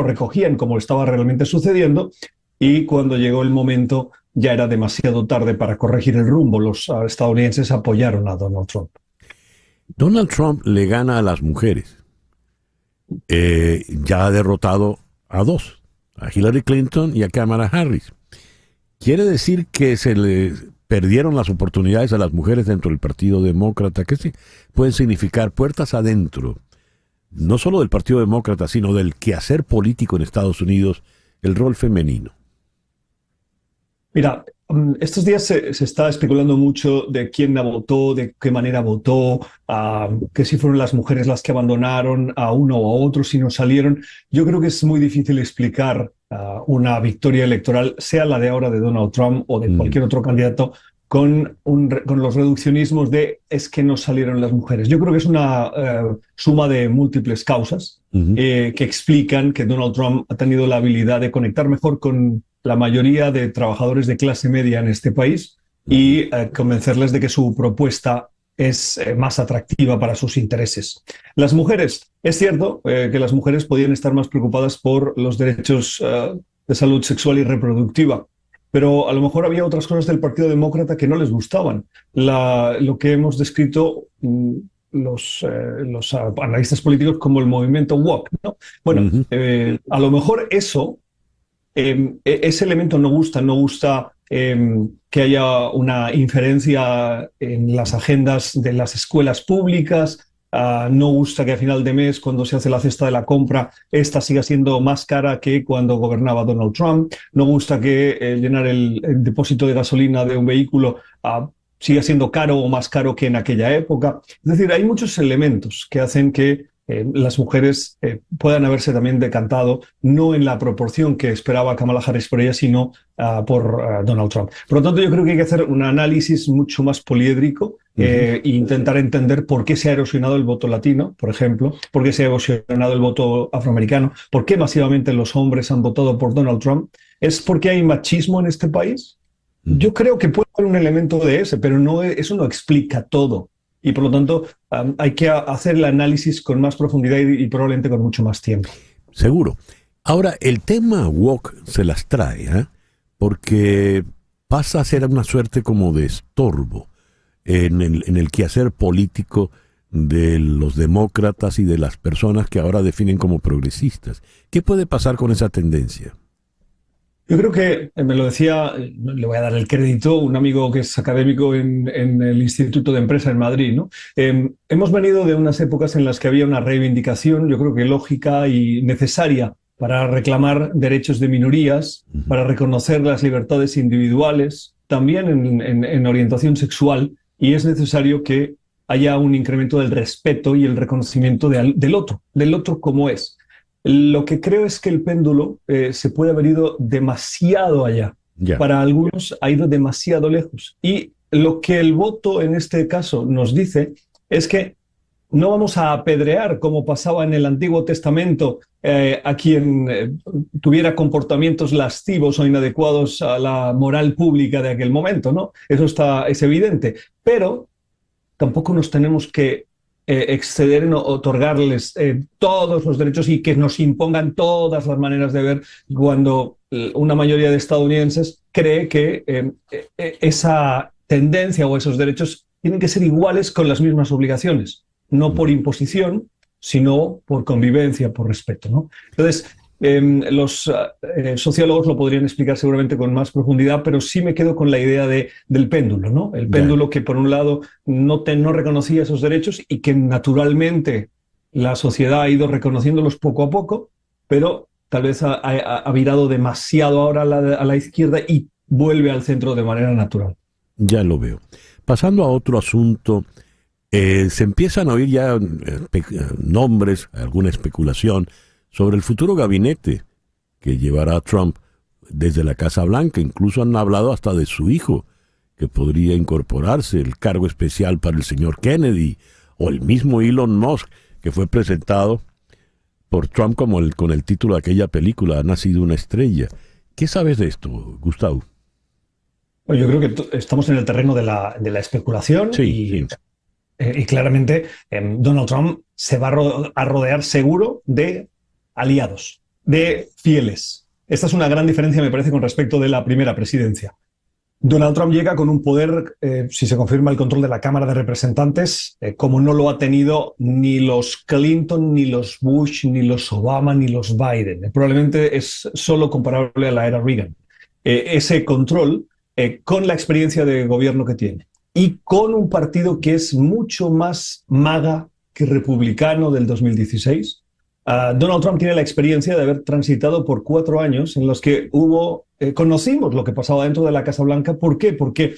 recogían como estaba realmente sucediendo, y cuando llegó el momento ya era demasiado tarde para corregir el rumbo. Los estadounidenses apoyaron a Donald Trump. Donald Trump le gana a las mujeres. Ya ha derrotado a dos, a Hillary Clinton y a Kamala Harris. ¿Quiere decir que se le perdieron las oportunidades a las mujeres dentro del Partido Demócrata? ¿Qué pueden significar puertas adentro, no solo del Partido Demócrata, sino del quehacer político en Estados Unidos, el rol femenino? Mira, estos días se está especulando mucho de quién la votó, de qué manera votó, que si fueron las mujeres las que abandonaron a uno o a otro, si no salieron. Yo creo que es muy difícil explicar una victoria electoral, sea la de ahora de Donald Trump o de cualquier otro candidato, con los reduccionismos de es que no salieron las mujeres. Yo creo que es una suma de múltiples causas que explican que Donald Trump ha tenido la habilidad de conectar mejor con la mayoría de trabajadores de clase media en este país y convencerles de que su propuesta es más atractiva para sus intereses. Las mujeres, es cierto que las mujeres podían estar más preocupadas por los derechos de salud sexual y reproductiva, pero a lo mejor había otras cosas del Partido Demócrata que no les gustaban. Lo que hemos descrito los analistas políticos como el movimiento woke, ¿no? Bueno, a lo mejor eso, ese elemento no gusta que haya una inferencia en las agendas de las escuelas públicas. No gusta que a final de mes, cuando se hace la cesta de la compra, esta siga siendo más cara que cuando gobernaba Donald Trump. No gusta que llenar el depósito de gasolina de un vehículo siga siendo caro o más caro que en aquella época. Es decir, hay muchos elementos que hacen que las mujeres puedan haberse también decantado, no en la proporción que esperaba Kamala Harris por ella, sino por Donald Trump. Por lo tanto, yo creo que hay que hacer un análisis mucho más poliédrico e intentar entender por qué se ha erosionado el voto latino, por ejemplo, por qué se ha erosionado el voto afroamericano, por qué masivamente los hombres han votado por Donald Trump. ¿Es porque hay machismo en este país? Yo creo que puede haber un elemento de ese, pero eso no explica todo. Y por lo tanto, hay que hacer el análisis con más profundidad y probablemente con mucho más tiempo. Seguro. Ahora, el tema woke se las trae, porque pasa a ser una suerte como de estorbo en el quehacer político de los demócratas y de las personas que ahora definen como progresistas. ¿Qué puede pasar con esa tendencia? Yo creo que, me lo decía, le voy a dar el crédito, un amigo que es académico en el Instituto de Empresa en Madrid, ¿no? Hemos venido de unas épocas en las que había una reivindicación, yo creo que lógica y necesaria, para reclamar derechos de minorías, para reconocer las libertades individuales, también en orientación sexual, y es necesario que haya un incremento del respeto y el reconocimiento del otro como es. Lo que creo es que el péndulo se puede haber ido demasiado allá. Yeah. Para algunos ha ido demasiado lejos. Y lo que el voto en este caso nos dice es que no vamos a apedrear, como pasaba en el Antiguo Testamento, a quien tuviera comportamientos lascivos o inadecuados a la moral pública de aquel momento, ¿no? Eso es evidente. Pero tampoco nos tenemos que exceder en otorgarles todos los derechos y que nos impongan todas las maneras de ver, cuando una mayoría de estadounidenses cree que esa tendencia o esos derechos tienen que ser iguales con las mismas obligaciones, no por imposición, sino por convivencia, por respeto, ¿no? Entonces, los sociólogos lo podrían explicar seguramente con más profundidad, pero sí me quedo con la idea del péndulo, ¿no? El péndulo que por un lado no reconocía esos derechos y que naturalmente la sociedad ha ido reconociéndolos poco a poco, pero tal vez ha virado demasiado ahora a la izquierda y vuelve al centro de manera natural. Ya lo veo. Pasando a otro asunto, se empiezan a oír ya nombres, alguna especulación sobre el futuro gabinete que llevará Trump desde la Casa Blanca. Incluso han hablado hasta de su hijo, que podría incorporarse, el cargo especial para el señor Kennedy, o el mismo Elon Musk, que fue presentado por Trump con el título de aquella película, Ha nacido una estrella. ¿Qué sabes de esto, Gustavo? Bueno, yo creo que estamos en el terreno de la especulación. Sí. Y claramente Donald Trump se va a rodear seguro de aliados, de fieles. Esta es una gran diferencia, me parece, con respecto de la primera presidencia. Donald Trump llega con un poder, si se confirma el control de la Cámara de Representantes, como no lo ha tenido ni los Clinton, ni los Bush, ni los Obama, ni los Biden. Probablemente es solo comparable a la era Reagan. Ese control, con la experiencia de gobierno que tiene, y con un partido que es mucho más MAGA que republicano del 2016, Donald Trump tiene la experiencia de haber transitado por 4 años en los que conocimos lo que pasaba dentro de la Casa Blanca. ¿Por qué? Porque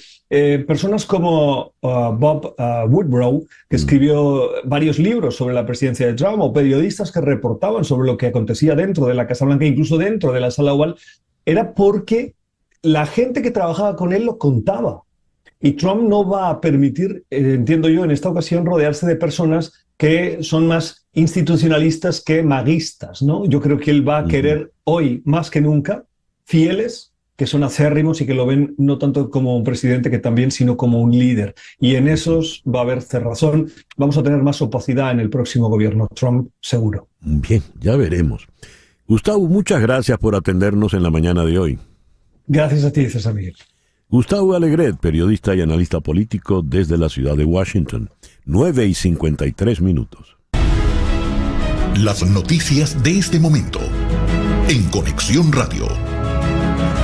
personas como Bob Woodrow, que escribió varios libros sobre la presidencia de Trump, o periodistas que reportaban sobre lo que acontecía dentro de la Casa Blanca, incluso dentro de la Sala Oval, era porque la gente que trabajaba con él lo contaba. Y Trump no va a permitir, entiendo yo, en esta ocasión, rodearse de personas que son más institucionalistas que maguistas, ¿no? Yo creo que él va a querer hoy, más que nunca, fieles que son acérrimos y que lo ven no tanto como un presidente que también, sino como un líder. Y en esos va a haber cerrazón. Vamos a tener más opacidad en el próximo gobierno Trump, seguro. Bien, ya veremos. Gustavo, muchas gracias por atendernos en la mañana de hoy. Gracias a ti, César Miguel. Gustavo Alegret, periodista y analista político desde la ciudad de Washington. 9:53. Las noticias de este momento en Conexión Radio.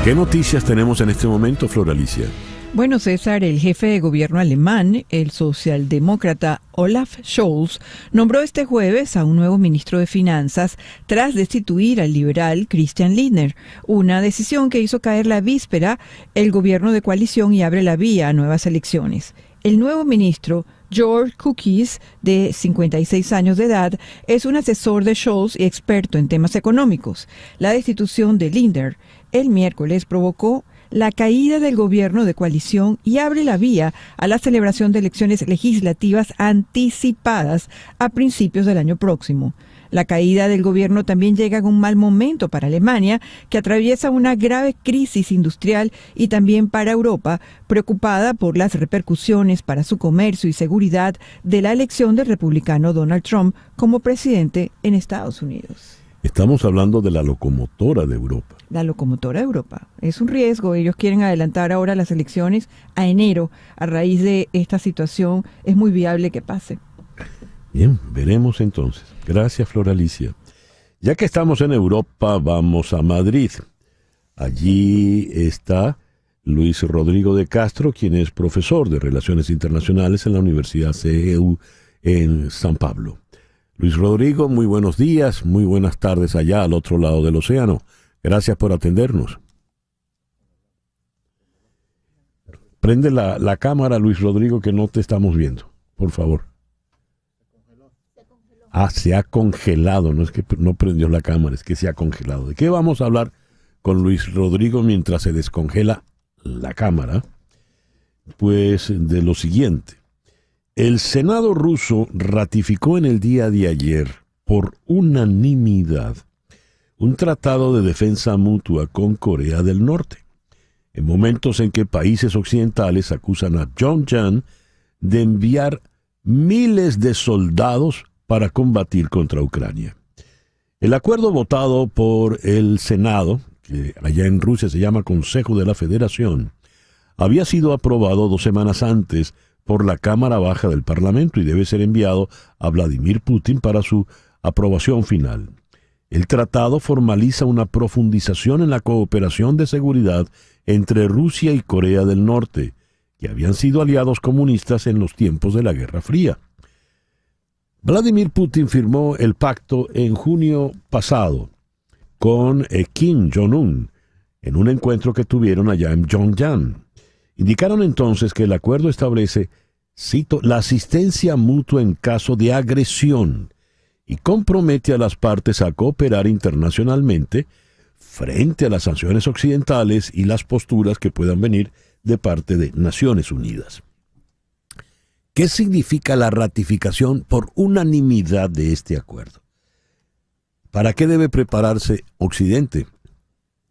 ¿Qué noticias tenemos en este momento, Flor Alicia? Bueno, César, el jefe de gobierno alemán, el socialdemócrata Olaf Scholz, nombró este jueves a un nuevo ministro de Finanzas tras destituir al liberal Christian Lindner, una decisión que hizo caer la víspera el gobierno de coalición y abre la vía a nuevas elecciones. El nuevo ministro, George Kukis, de 56 años de edad, es un asesor de Scholz y experto en temas económicos. La destitución de Lindner el miércoles provocó la caída del gobierno de coalición y abre la vía a la celebración de elecciones legislativas anticipadas a principios del año próximo. La caída del gobierno también llega en un mal momento para Alemania, que atraviesa una grave crisis industrial, y también para Europa, preocupada por las repercusiones para su comercio y seguridad de la elección del republicano Donald Trump como presidente en Estados Unidos. Estamos hablando de la locomotora de Europa. La locomotora de Europa. Es un riesgo. Ellos quieren adelantar ahora las elecciones a enero. A raíz de esta situación es muy viable que pase. Bien, veremos entonces. Gracias, Flor Alicia. Ya que estamos en Europa, vamos a Madrid. Allí está Luis Rodrigo de Castro, quien es profesor de Relaciones Internacionales en la Universidad CEU en San Pablo. Luis Rodrigo, muy buenos días, muy buenas tardes allá al otro lado del océano. Gracias por atendernos. Prende la cámara, Luis Rodrigo, que no te estamos viendo, por favor. Se ha congelado, no es que no prendió la cámara, es que se ha congelado. ¿De qué vamos a hablar con Luis Rodrigo mientras se descongela la cámara? Pues de lo siguiente. El Senado ruso ratificó en el día de ayer, por unanimidad, un tratado de defensa mutua con Corea del Norte, en momentos en que países occidentales acusan a Pyongyang de enviar miles de soldados para combatir contra Ucrania. El acuerdo votado por el Senado, que allá en Rusia se llama Consejo de la Federación, había sido aprobado 2 semanas antes por la Cámara Baja del Parlamento y debe ser enviado a Vladimir Putin para su aprobación final. El tratado formaliza una profundización en la cooperación de seguridad entre Rusia y Corea del Norte, que habían sido aliados comunistas en los tiempos de la Guerra Fría. Vladimir Putin firmó el pacto en junio pasado con Kim Jong-un en un encuentro que tuvieron allá en Pyongyang. Indicaron entonces que el acuerdo establece, cito, la asistencia mutua en caso de agresión y compromete a las partes a cooperar internacionalmente frente a las sanciones occidentales y las posturas que puedan venir de parte de Naciones Unidas. ¿Qué significa la ratificación por unanimidad de este acuerdo? ¿Para qué debe prepararse Occidente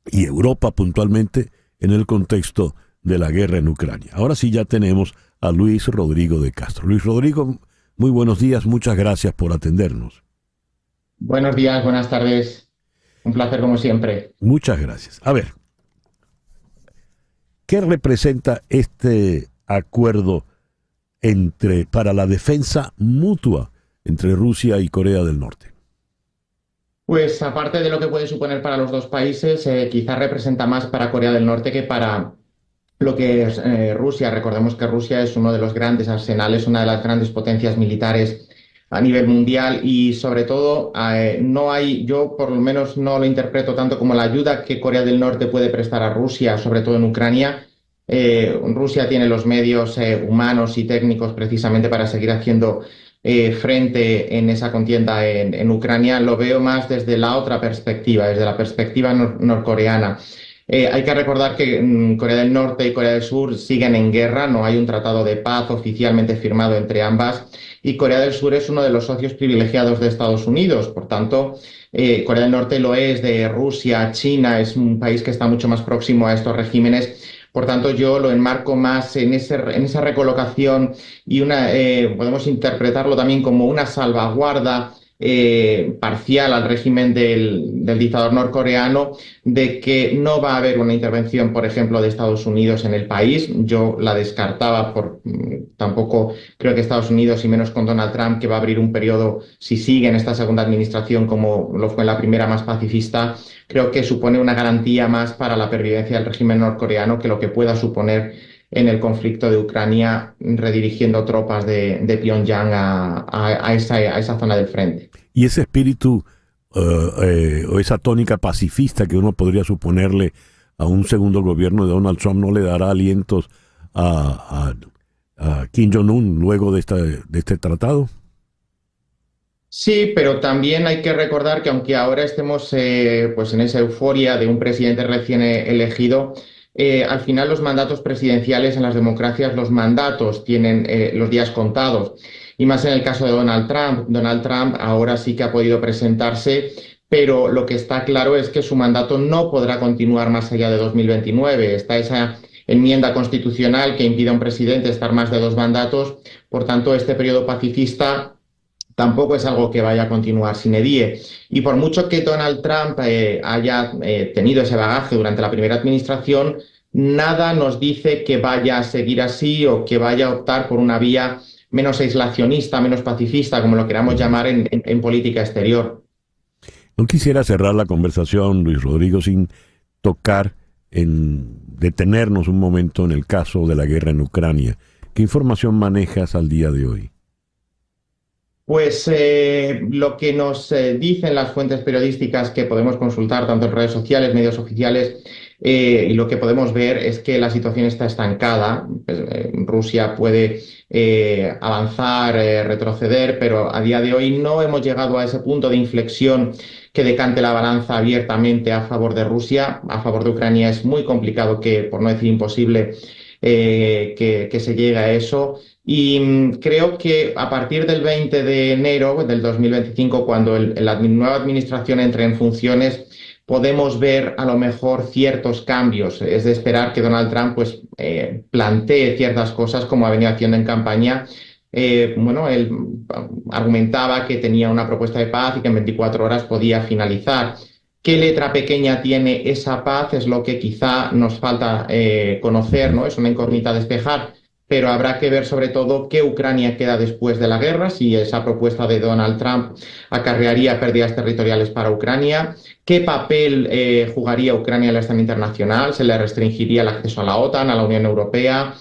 y Europa puntualmente en el contexto de la guerra en Ucrania? Ahora sí ya tenemos a Luis Rodrigo de Castro. Luis Rodrigo, muy buenos días, muchas gracias por atendernos. Buenos días, buenas tardes. Un placer como siempre. Muchas gracias. A ver, ¿qué representa este acuerdo para la defensa mutua entre Rusia y Corea del Norte? Pues aparte de lo que puede suponer para los dos países, quizás representa más para Corea del Norte que para lo que es Rusia. Recordemos que Rusia es uno de los grandes arsenales, una de las grandes potencias militares a nivel mundial y sobre todo yo por lo menos no lo interpreto tanto como la ayuda que Corea del Norte puede prestar a Rusia, sobre todo en Ucrania. Rusia tiene los medios humanos y técnicos precisamente para seguir haciendo frente en esa contienda en Ucrania. Lo veo más desde la otra perspectiva, desde la perspectiva norcoreana. Hay que recordar que Corea del Norte y Corea del Sur siguen en guerra, no hay un tratado de paz oficialmente firmado entre ambas, y Corea del Sur es uno de los socios privilegiados de Estados Unidos. Por tanto, Corea del Norte lo es de Rusia, China, es un país que está mucho más próximo a estos regímenes. Por tanto, yo lo enmarco más en esa recolocación y podemos interpretarlo también como una salvaguarda parcial al régimen del dictador norcoreano, de que no va a haber una intervención, por ejemplo, de Estados Unidos en el país. Yo la descartaba, tampoco creo que Estados Unidos, y menos con Donald Trump, que va a abrir un periodo, si sigue en esta segunda administración como lo fue en la primera, más pacifista, creo que supone una garantía más para la pervivencia del régimen norcoreano que lo que pueda suponer en el conflicto de Ucrania, redirigiendo tropas de Pyongyang a esa zona del frente. Y ese espíritu o esa tónica pacifista que uno podría suponerle a un segundo gobierno de Donald Trump no le dará alientos a Kim Jong-un luego de este tratado. Sí, pero también hay que recordar que aunque ahora estemos pues en esa euforia de un presidente recién elegido, al final los mandatos presidenciales en las democracias, los mandatos tienen los días contados. Y más en el caso de Donald Trump. Donald Trump ahora sí que ha podido presentarse, pero lo que está claro es que su mandato no podrá continuar más allá de 2029. Está esa enmienda constitucional que impide a un presidente estar más de 2 mandatos. Por tanto, este periodo pacifista tampoco es algo que vaya a continuar sine die. Y por mucho que Donald Trump haya tenido ese bagaje durante la primera administración, nada nos dice que vaya a seguir así o que vaya a optar por una vía menos aislacionista, menos pacifista, como lo queramos llamar, en política exterior. No quisiera cerrar la conversación, Luis Rodrigo, sin detenernos un momento en el caso de la guerra en Ucrania. ¿Qué información manejas al día de hoy? Pues lo que nos dicen las fuentes periodísticas que podemos consultar tanto en redes sociales, medios oficiales, y lo que podemos ver es que la situación está estancada. Rusia puede avanzar, retroceder, pero a día de hoy no hemos llegado a ese punto de inflexión que decante la balanza abiertamente a favor de Rusia. A favor de Ucrania es muy complicado, por no decir imposible, que se llegue a eso. Y creo que a partir del 20 de enero del 2025, cuando la nueva administración entre en funciones, podemos ver a lo mejor ciertos cambios. Es de esperar que Donald Trump plantee ciertas cosas como ha venido haciendo en campaña. Él argumentaba que tenía una propuesta de paz y que en 24 horas podía finalizar. ¿Qué letra pequeña tiene esa paz? Es lo que quizá nos falta conocer, ¿no? Es una incógnita a despejar. Pero habrá que ver sobre todo qué Ucrania queda después de la guerra, si esa propuesta de Donald Trump acarrearía pérdidas territoriales para Ucrania, qué papel jugaría Ucrania en la escena internacional, se le restringiría el acceso a la OTAN, a la Unión Europea.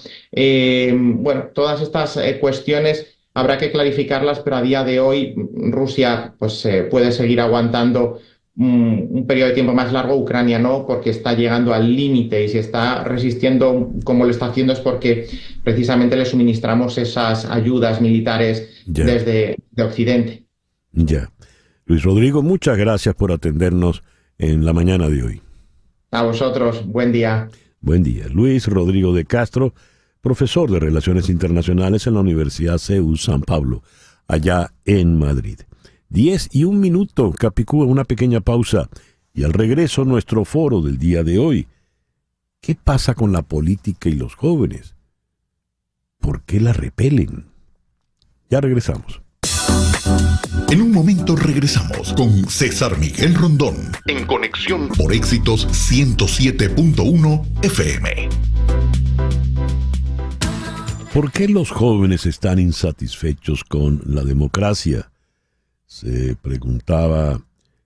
Todas estas cuestiones habrá que clarificarlas, pero a día de hoy Rusia puede seguir aguantando un periodo de tiempo más largo. Ucrania no, porque está llegando al límite, y si está resistiendo como lo está haciendo es porque precisamente le suministramos esas ayudas militares desde Occidente. Ya. Luis Rodrigo, muchas gracias por atendernos en la mañana de hoy. A vosotros, buen día. Buen día. Luis Rodrigo de Castro, profesor de Relaciones Internacionales en la Universidad CEU San Pablo, allá en Madrid. 10:01, Capicúa, una pequeña pausa, y al regreso nuestro foro del día de hoy. ¿Qué pasa con la política y los jóvenes? ¿Por qué la repelen? Ya regresamos. En un momento regresamos con César Miguel Rondón en Conexión por Éxitos 107.1 FM. ¿Por qué los jóvenes están insatisfechos con la democracia? Se preguntaba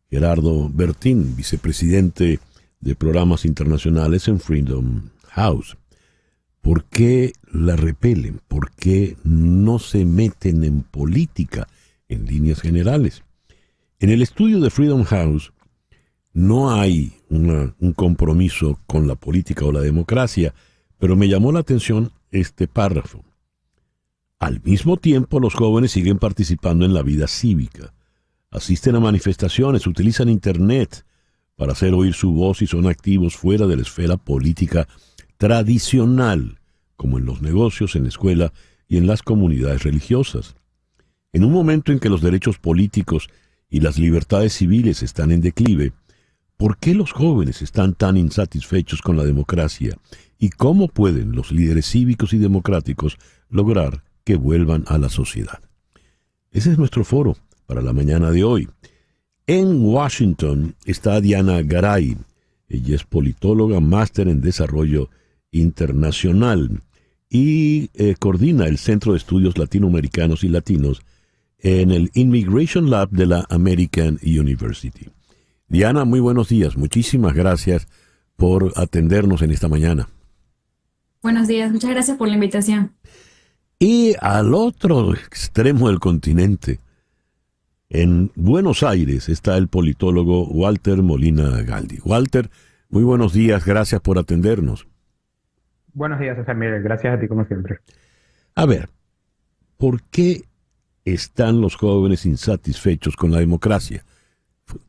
Gerardo Bertín, vicepresidente de programas internacionales en Freedom House. ¿Por qué la repelen? ¿Por qué no se meten en política en líneas generales? En el estudio de Freedom House no hay un compromiso con la política o la democracia, pero me llamó la atención este párrafo. Al mismo tiempo, los jóvenes siguen participando en la vida cívica. Asisten a manifestaciones, utilizan Internet, para hacer oír su voz y son activos fuera de la esfera política tradicional, como en los negocios, en la escuela y en las comunidades religiosas. En un momento en que los derechos políticos y las libertades civiles están en declive, ¿por qué los jóvenes están tan insatisfechos con la democracia? ¿Y cómo pueden los líderes cívicos y democráticos lograr que vuelvan a la sociedad? Ese es nuestro foro para la mañana de hoy. En Washington está Diana Garay. Ella es politóloga, máster en desarrollo internacional y coordina el Centro de Estudios Latinoamericanos y Latinos en el Immigration Lab de la American University. Diana, muy buenos días. Muchísimas gracias por atendernos en esta mañana. Buenos días, muchas gracias por la invitación. Y al otro extremo del continente, en Buenos Aires, está el politólogo Walter Molina Galdi. Walter, muy buenos días, gracias por atendernos. Buenos días, César Miguel, gracias a ti como siempre. A ver, ¿por qué están los jóvenes insatisfechos con la democracia?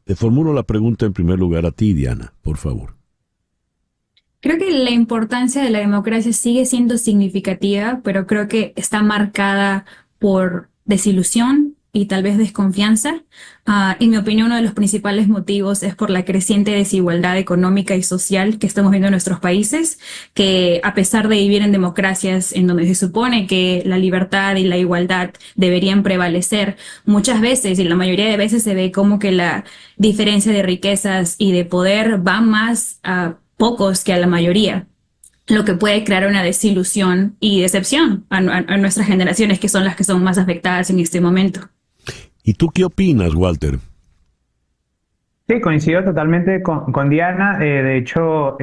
Te formulo la pregunta en primer lugar a ti, Diana, por favor. Creo que la importancia de la democracia sigue siendo significativa, pero creo que está marcada por desilusión y tal vez desconfianza. En mi opinión, uno de los principales motivos es por la creciente desigualdad económica y social que estamos viendo en nuestros países, que a pesar de vivir en democracias en donde se supone que la libertad y la igualdad deberían prevalecer, muchas veces y la mayoría de veces se ve como que la diferencia de riquezas y de poder va más a pocos que a la mayoría, lo que puede crear una desilusión y decepción a nuestras generaciones, que son las que son más afectadas en este momento. ¿Y tú qué opinas, Walter? Sí, coincido totalmente con Diana. De hecho,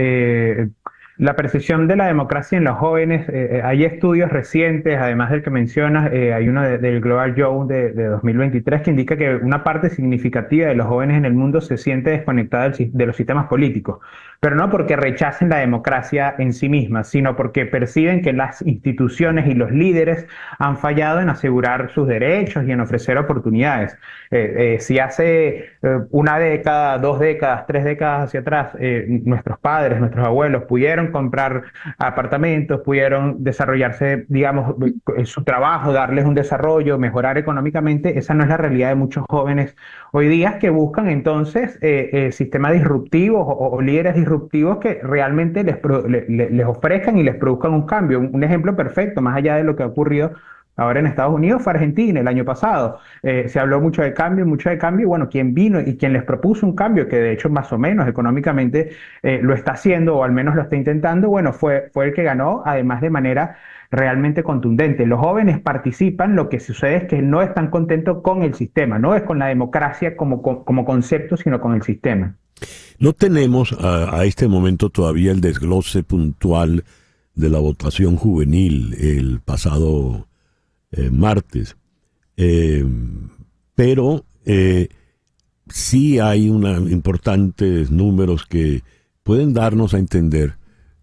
la percepción de la democracia en los jóvenes, hay estudios recientes, además del que mencionas, hay uno del Global Journal de 2023 que indica que una parte significativa de los jóvenes en el mundo se siente desconectada de los sistemas políticos, pero no porque rechacen la democracia en sí misma, sino porque perciben que las instituciones y los líderes han fallado en asegurar sus derechos y en ofrecer oportunidades. Si hace una década, 2 décadas, 3 décadas hacia atrás, nuestros padres, nuestros abuelos pudieron comprar apartamentos, pudieron desarrollarse, digamos, su trabajo, darles un desarrollo, mejorar económicamente, esa no es la realidad de muchos jóvenes hoy día, que buscan entonces sistemas disruptivos o líderes disruptivos que realmente les ofrezcan y les produzcan un cambio. Un ejemplo perfecto, más allá de lo que ha ocurrido ahora en Estados Unidos, fue Argentina el año pasado. Se habló mucho de cambio, y bueno, quien vino y quien les propuso un cambio, que de hecho más o menos económicamente lo está haciendo, o al menos lo está intentando, bueno, fue el que ganó, además de manera realmente contundente. Los jóvenes participan, lo que sucede es que no están contentos con el sistema, no es con la democracia como concepto, sino con el sistema. No tenemos a este momento todavía el desglose puntual de la votación juvenil el pasado martes, pero sí hay importantes números que pueden darnos a entender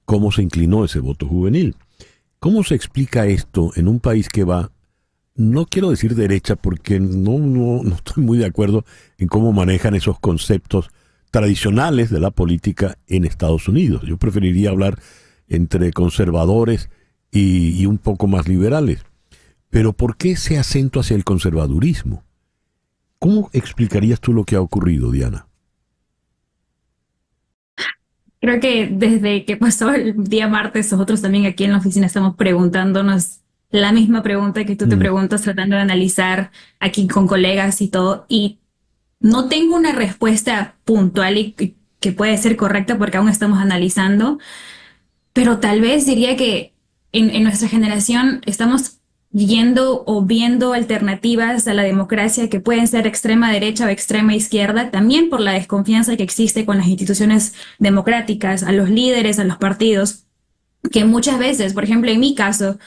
cómo se inclinó ese voto juvenil. ¿Cómo se explica esto en un país que va, no quiero decir derecha porque no estoy muy de acuerdo en cómo manejan esos conceptos tradicionales de la política en Estados Unidos? Yo preferiría hablar entre conservadores y un poco más liberales. Pero ¿por qué ese acento hacia el conservadurismo? ¿Cómo explicarías tú lo que ha ocurrido, Diana? Creo que desde que pasó el día martes, nosotros también aquí en la oficina estamos preguntándonos la misma pregunta que tú te preguntas, tratando de analizar aquí con colegas y todo, y no tengo una respuesta puntual y que puede ser correcta porque aún estamos analizando, pero tal vez diría que en nuestra generación estamos yendo o viendo alternativas a la democracia que pueden ser extrema derecha o extrema izquierda, también por la desconfianza que existe con las instituciones democráticas, a los líderes, a los partidos, que muchas veces, por ejemplo, en mi caso,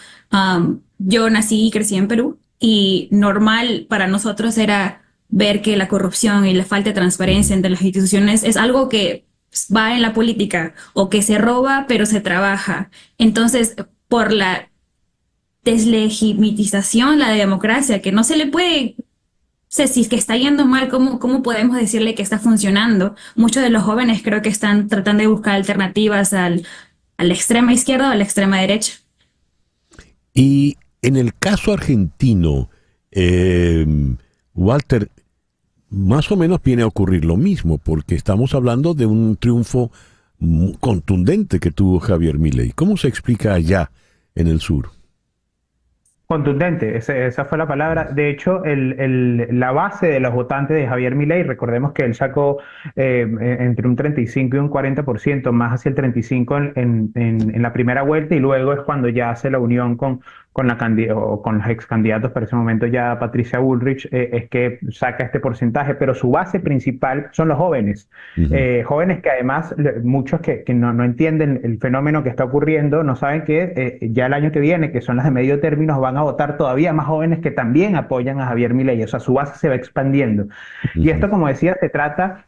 yo nací y crecí en Perú, y normal para nosotros era ver que la corrupción y la falta de transparencia entre las instituciones es algo que va en la política, o que se roba pero se trabaja. Entonces, por la deslegitimización, la democracia, que no se le puede sé si es que está yendo mal, ¿cómo podemos decirle que está funcionando? Muchos de los jóvenes creo que están tratando de buscar alternativas a la extrema izquierda o a la extrema derecha. Y en el caso argentino, Walter, más o menos viene a ocurrir lo mismo, porque estamos hablando de un triunfo contundente que tuvo Javier Milei. ¿Cómo se explica allá en el sur? Contundente, esa fue la palabra. De hecho, la base de los votantes de Javier Milei, recordemos que él sacó entre un 35 y un 40%, más hacia el 35 en la primera vuelta, y luego es cuando ya hace la unión con los ex candidatos, para ese momento ya Patricia Bullrich, es que saca este porcentaje, pero su base principal son los jóvenes. Jóvenes que además, muchos que no entienden el fenómeno que está ocurriendo, no saben que ya el año que viene, que son las de medio término, van a votar todavía más jóvenes que también apoyan a Javier Milei. O sea, su base se va expandiendo. Y esto, como decía, se trata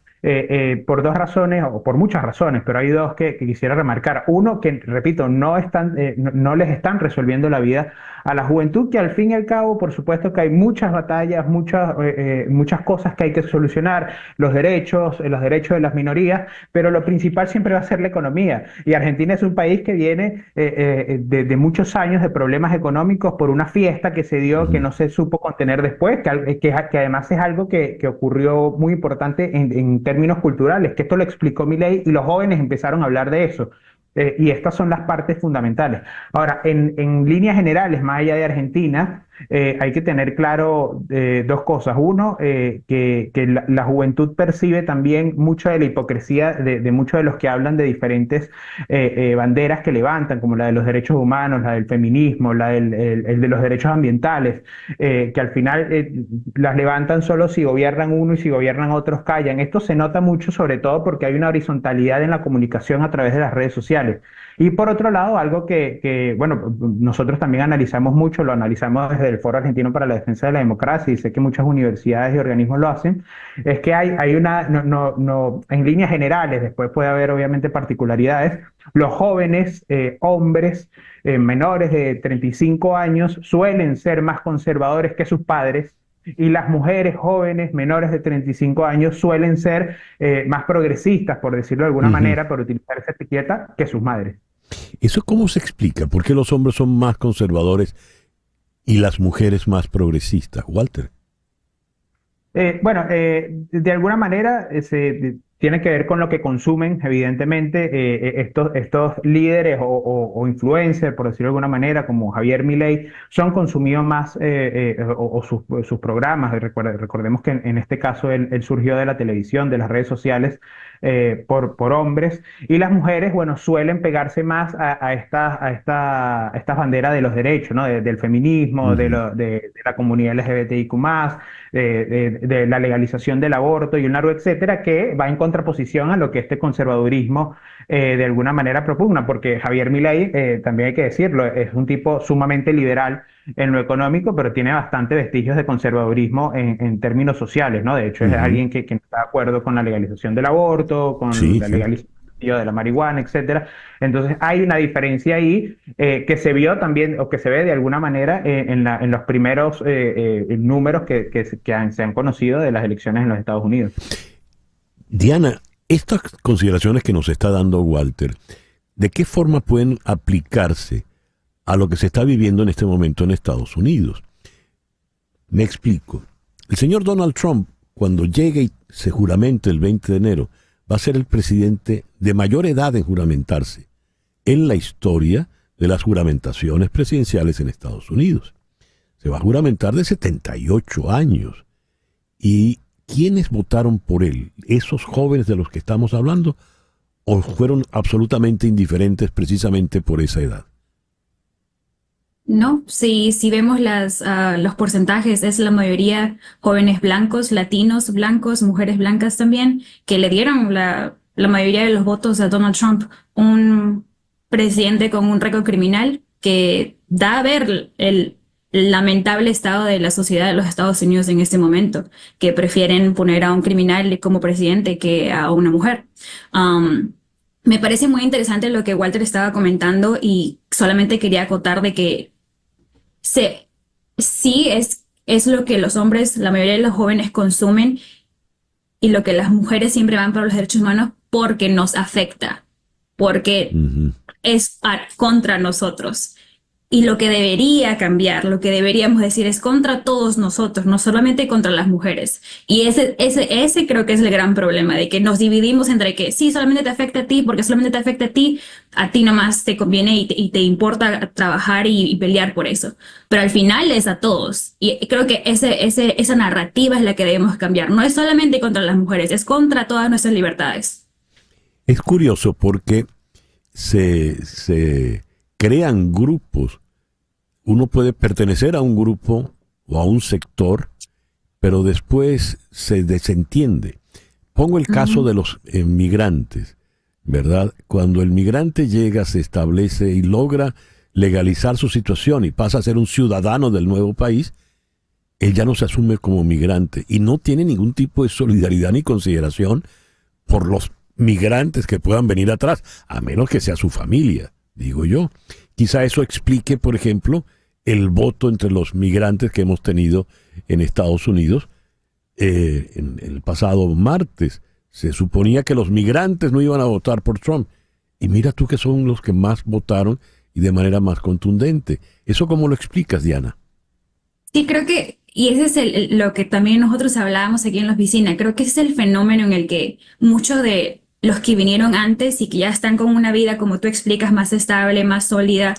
por dos razones, o por muchas razones, pero hay dos que quisiera remarcar. Uno, que repito, no les están resolviendo la vida a la juventud, que al fin y al cabo, por supuesto que hay muchas batallas, muchas cosas que hay que solucionar, los derechos de las minorías, pero lo principal siempre va a ser la economía. Y Argentina es un país que viene de muchos años de problemas económicos por una fiesta que se dio, que no se supo contener después, que además es algo que ocurrió muy importante en términos culturales, que esto lo explicó Milei y los jóvenes empezaron a hablar de eso. Y estas son las partes fundamentales. Ahora, en líneas generales, más allá de Argentina, hay que tener claro dos cosas. Uno, que la juventud percibe también mucho de la hipocresía de muchos de los que hablan de diferentes banderas que levantan, como la de los derechos humanos, la del feminismo, el de los derechos ambientales, que al final las levantan solo si gobiernan uno y si gobiernan otros callan. Esto se nota mucho, sobre todo porque hay una horizontalidad en la comunicación a través de las redes sociales. Y por otro lado, algo que bueno, nosotros también analizamos mucho, lo analizamos desde el Foro Argentino para la Defensa de la Democracia, y sé que muchas universidades y organismos lo hacen, es que hay una, en líneas generales, después puede haber obviamente particularidades, los jóvenes, hombres, menores de 35 años, suelen ser más conservadores que sus padres, y las mujeres jóvenes menores de 35 años suelen ser más progresistas, por decirlo de alguna manera, por utilizar esa etiqueta, que sus madres. ¿Eso cómo se explica? ¿Por qué los hombres son más conservadores y las mujeres más progresistas, Walter? Bueno, de alguna manera tiene que ver con lo que consumen, evidentemente. Estos líderes o influencers, por decirlo de alguna manera, como Javier Milei, son consumidos más, sus programas. Recordemos que en este caso él surgió de la televisión, de las redes sociales, por hombres, y las mujeres, bueno, suelen pegarse más a estas banderas de los derechos, ¿no? Del feminismo, de la comunidad LGBTIQ+, de la legalización del aborto y un largo etcétera, que va en contraposición a lo que este conservadurismo de alguna manera propugna, porque Javier Milei, también hay que decirlo, es un tipo sumamente liberal en lo económico, pero tiene bastante vestigios de conservadurismo en términos sociales, ¿no? De hecho, es alguien que no está de acuerdo con la legalización del aborto, con la legalización de la marihuana, etcétera. Entonces hay una diferencia ahí que se vio también, o que se ve de alguna manera en los primeros números que se han conocido de las elecciones en los Estados Unidos. Diana, estas consideraciones que nos está dando Walter, ¿de qué forma pueden aplicarse a lo que se está viviendo en este momento en Estados Unidos? Me explico. El señor Donald Trump, cuando llegue y se juramente el 20 de enero, va a ser el presidente de mayor edad en juramentarse en la historia de las juramentaciones presidenciales en Estados Unidos. Se va a juramentar de 78 años. ¿Y quiénes votaron por él? ¿Esos jóvenes de los que estamos hablando? ¿O fueron absolutamente indiferentes precisamente por esa edad? No, si vemos los porcentajes, es la mayoría jóvenes blancos, latinos blancos, mujeres blancas también, que le dieron la mayoría de los votos a Donald Trump, un presidente con un récord criminal que da a ver el lamentable estado de la sociedad de los Estados Unidos en este momento, que prefieren poner a un criminal como presidente que a una mujer. Me parece muy interesante lo que Walter estaba comentando, y solamente quería acotar de que sí es lo que los hombres, la mayoría de los jóvenes consumen y lo que las mujeres siempre van por los derechos humanos porque nos afecta, porque es contra nosotros. Y lo que debería cambiar, lo que deberíamos decir es contra todos nosotros, no solamente contra las mujeres. Y ese creo que es el gran problema, de que nos dividimos entre que sí, solamente te afecta a ti, porque solamente te afecta a ti nomás te conviene y te importa trabajar y pelear por eso. Pero al final es a todos. Y creo que esa narrativa es la que debemos cambiar. No es solamente contra las mujeres, es contra todas nuestras libertades. Es curioso porque se crean grupos. Uno puede pertenecer a un grupo o a un sector, pero después se desentiende. Pongo el caso de los migrantes, ¿verdad? Cuando el migrante llega, se establece y logra legalizar su situación y pasa a ser un ciudadano del nuevo país, él ya no se asume como migrante y no tiene ningún tipo de solidaridad ni consideración por los migrantes que puedan venir atrás, a menos que sea su familia, digo yo. Quizá eso explique, por ejemplo, el voto entre los migrantes que hemos tenido en Estados Unidos. En el pasado martes se suponía que los migrantes no iban a votar por Trump. Y mira tú que son los que más votaron y de manera más contundente. ¿Eso cómo lo explicas, Diana? Sí, creo que, y ese es lo que también nosotros hablábamos aquí en la oficina, creo que ese es el fenómeno en el que muchos de los que vinieron antes y que ya están con una vida, como tú explicas, más estable, más sólida,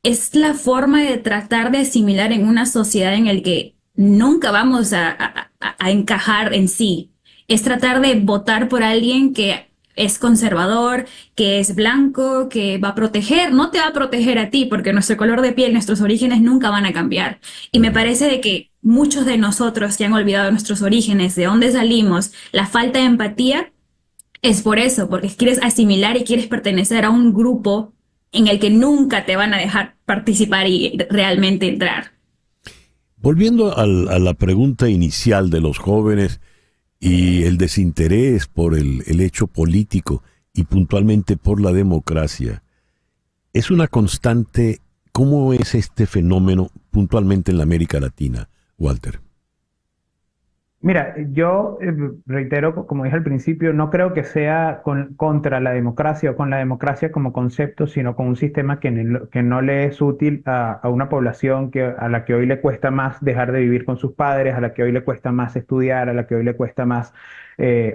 es la forma de tratar de asimilar en una sociedad en la que nunca vamos a encajar en sí. Es tratar de votar por alguien que es conservador, que es blanco, que va a proteger, no te va a proteger a ti, porque nuestro color de piel, nuestros orígenes nunca van a cambiar. Y me parece de que muchos de nosotros que han olvidado nuestros orígenes, de dónde salimos, la falta de empatía, es por eso, porque quieres asimilar y quieres pertenecer a un grupo en el que nunca te van a dejar participar y realmente entrar. Volviendo a la pregunta inicial de los jóvenes y el desinterés por el hecho político y puntualmente por la democracia, es una constante. ¿Cómo es este fenómeno puntualmente en la América Latina, Walter? Mira, yo reitero, como dije al principio, no creo que sea contra la democracia o con la democracia como concepto, sino con un sistema que no le es útil a una población a la que hoy le cuesta más dejar de vivir con sus padres, a la que hoy le cuesta más estudiar, a la que hoy le cuesta más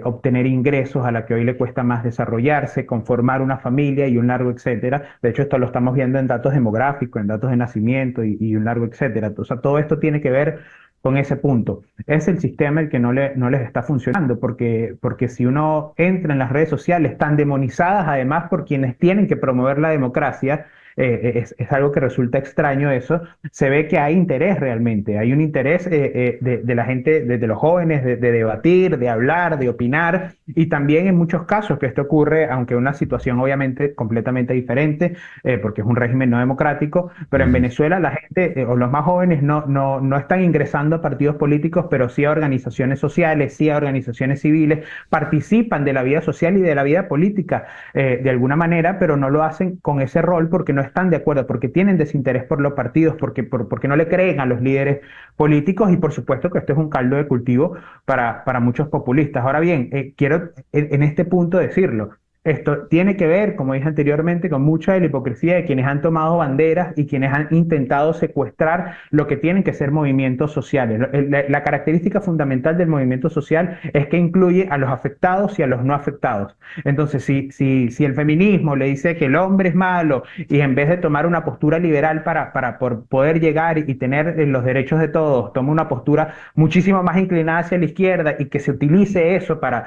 obtener ingresos, a la que hoy le cuesta más desarrollarse, conformar una familia y un largo etcétera. De hecho, esto lo estamos viendo en datos demográficos, en datos de nacimiento y un largo etcétera. O sea, todo esto tiene que ver con ese punto. Es el sistema el que no les está funcionando, porque si uno entra en las redes sociales tan demonizadas, además por quienes tienen que promover la democracia, es algo que resulta extraño eso, se ve que hay interés realmente, hay un interés de la gente, de los jóvenes, de debatir, de hablar, de opinar, y también en muchos casos que esto ocurre, aunque una situación obviamente completamente diferente, porque es un régimen no democrático, pero en Venezuela la gente, o los más jóvenes, no están ingresando a partidos políticos, pero sí a organizaciones sociales, sí a organizaciones civiles, participan de la vida social y de la vida política de alguna manera, pero no lo hacen con ese rol porque no están de acuerdo, porque tienen desinterés por los partidos, porque no le creen a los líderes políticos, y por supuesto que esto es un caldo de cultivo para muchos populistas. Ahora bien, quiero en este punto decirlo. Esto tiene que ver, como dije anteriormente, con mucha de la hipocresía de quienes han tomado banderas y quienes han intentado secuestrar lo que tienen que ser movimientos sociales. La característica fundamental del movimiento social es que incluye a los afectados y a los no afectados. Entonces, si el feminismo le dice que el hombre es malo y en vez de tomar una postura liberal para poder llegar y tener los derechos de todos, toma una postura muchísimo más inclinada hacia la izquierda y que se utilice eso para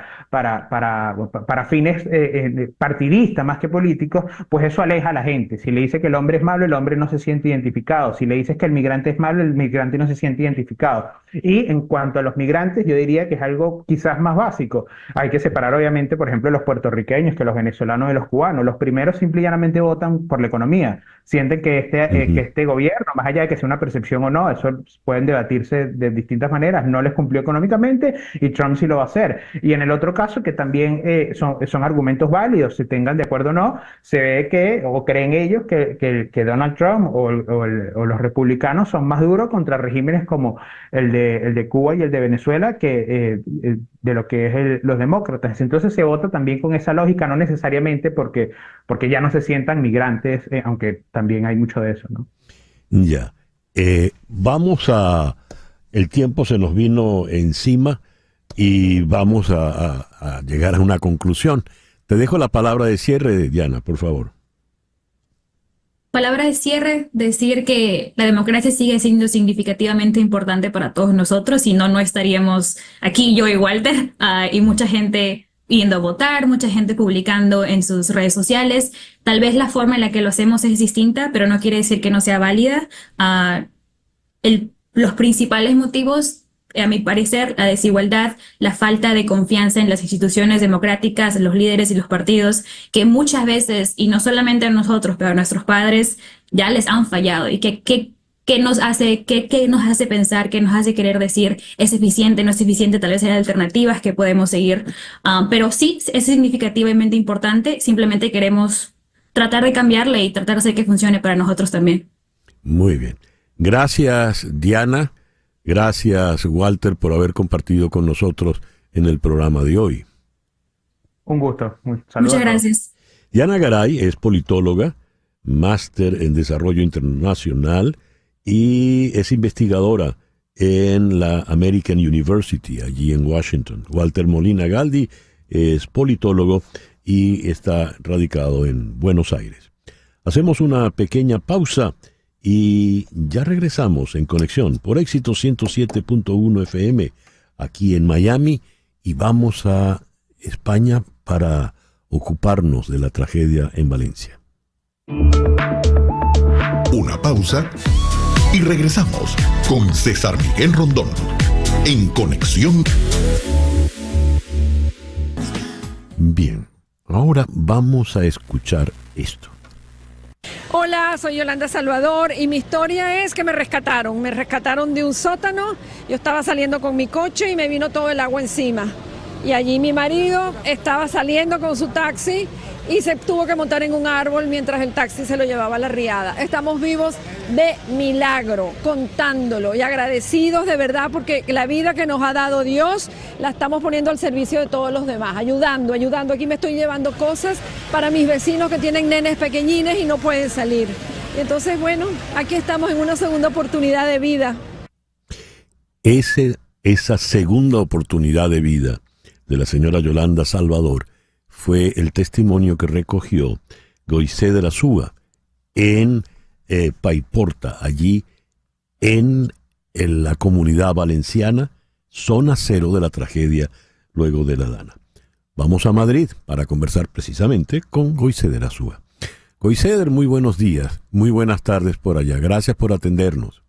fines partidistas más que políticos, pues eso aleja a la gente. Si le dice que el hombre es malo, el hombre no se siente identificado. Si le dices que el migrante es malo, el migrante no se siente identificado. Y en cuanto a los migrantes, yo diría que es algo quizás más básico. Hay que separar, obviamente, por ejemplo, los puertorriqueños que los venezolanos de los cubanos. Los primeros simple y llanamente votan por la economía. Sienten que este gobierno, más allá de que sea una percepción o no, eso pueden debatirse de distintas maneras, no les cumplió económicamente y Trump sí lo va a hacer. Y en el otro caso, que también son argumentos válidos, se tengan de acuerdo o no, se ve que, o creen ellos, que Donald Trump o los republicanos son más duros contra regímenes como el de Cuba y el de Venezuela que de lo que es los demócratas. Entonces se vota también con esa lógica, no necesariamente porque ya no se sientan migrantes, aunque también hay mucho de eso, ¿no? Ya. El tiempo se nos vino encima y vamos a llegar a una conclusión. Te dejo la palabra de cierre, Diana, por favor. Palabra de cierre, decir que la democracia sigue siendo significativamente importante para todos nosotros, si no, no estaríamos aquí yo y Walter, y mucha gente yendo a votar, mucha gente publicando en sus redes sociales. Tal vez la forma en la que lo hacemos es distinta, pero no quiere decir que no sea válida. Los principales motivos, a mi parecer, la desigualdad, la falta de confianza en las instituciones democráticas, los líderes y los partidos, que muchas veces, y no solamente a nosotros, pero a nuestros padres, ya les han fallado. Y ¿qué nos hace pensar, qué nos hace querer decir es eficiente, no es eficiente? Tal vez hay alternativas que podemos seguir. Pero sí, es significativamente importante. Simplemente queremos tratar de cambiarle y tratar de hacer que funcione para nosotros también. Muy bien. Gracias, Diana. Gracias, Walter, por haber compartido con nosotros en el programa de hoy. Un gusto. Muchas gracias. Diana Garay es politóloga, máster en desarrollo internacional y es investigadora en la American University, allí en Washington. Walter Molina Galdi es politólogo y está radicado en Buenos Aires. Hacemos una pequeña pausa y ya regresamos en conexión por Éxito 107.1 FM aquí en Miami y vamos a España para ocuparnos de la tragedia en Valencia. Una pausa y regresamos con César Miguel Rondón en Conexión. Bien, ahora vamos a escuchar esto. Hola, soy Yolanda Salvador y mi historia es que me rescataron de un sótano. Yo estaba saliendo con mi coche y me vino todo el agua encima. Y allí mi marido estaba saliendo con su taxi y se tuvo que montar en un árbol mientras el taxi se lo llevaba a la riada. Estamos vivos de milagro, contándolo y agradecidos de verdad porque la vida que nos ha dado Dios la estamos poniendo al servicio de todos los demás, ayudando. Aquí me estoy llevando cosas para mis vecinos que tienen nenes pequeñines y no pueden salir. Y entonces, bueno, aquí estamos en una segunda oportunidad de vida. Esa segunda oportunidad de vida de la señora Yolanda Salvador fue el testimonio que recogió Goisé de la Súa en Paiporta, allí en la comunidad valenciana, zona cero de la tragedia luego de la Dana. Vamos a Madrid para conversar precisamente con Goisé de la Súa. Goisé, muy buenos días, muy buenas tardes por allá. Gracias por atendernos.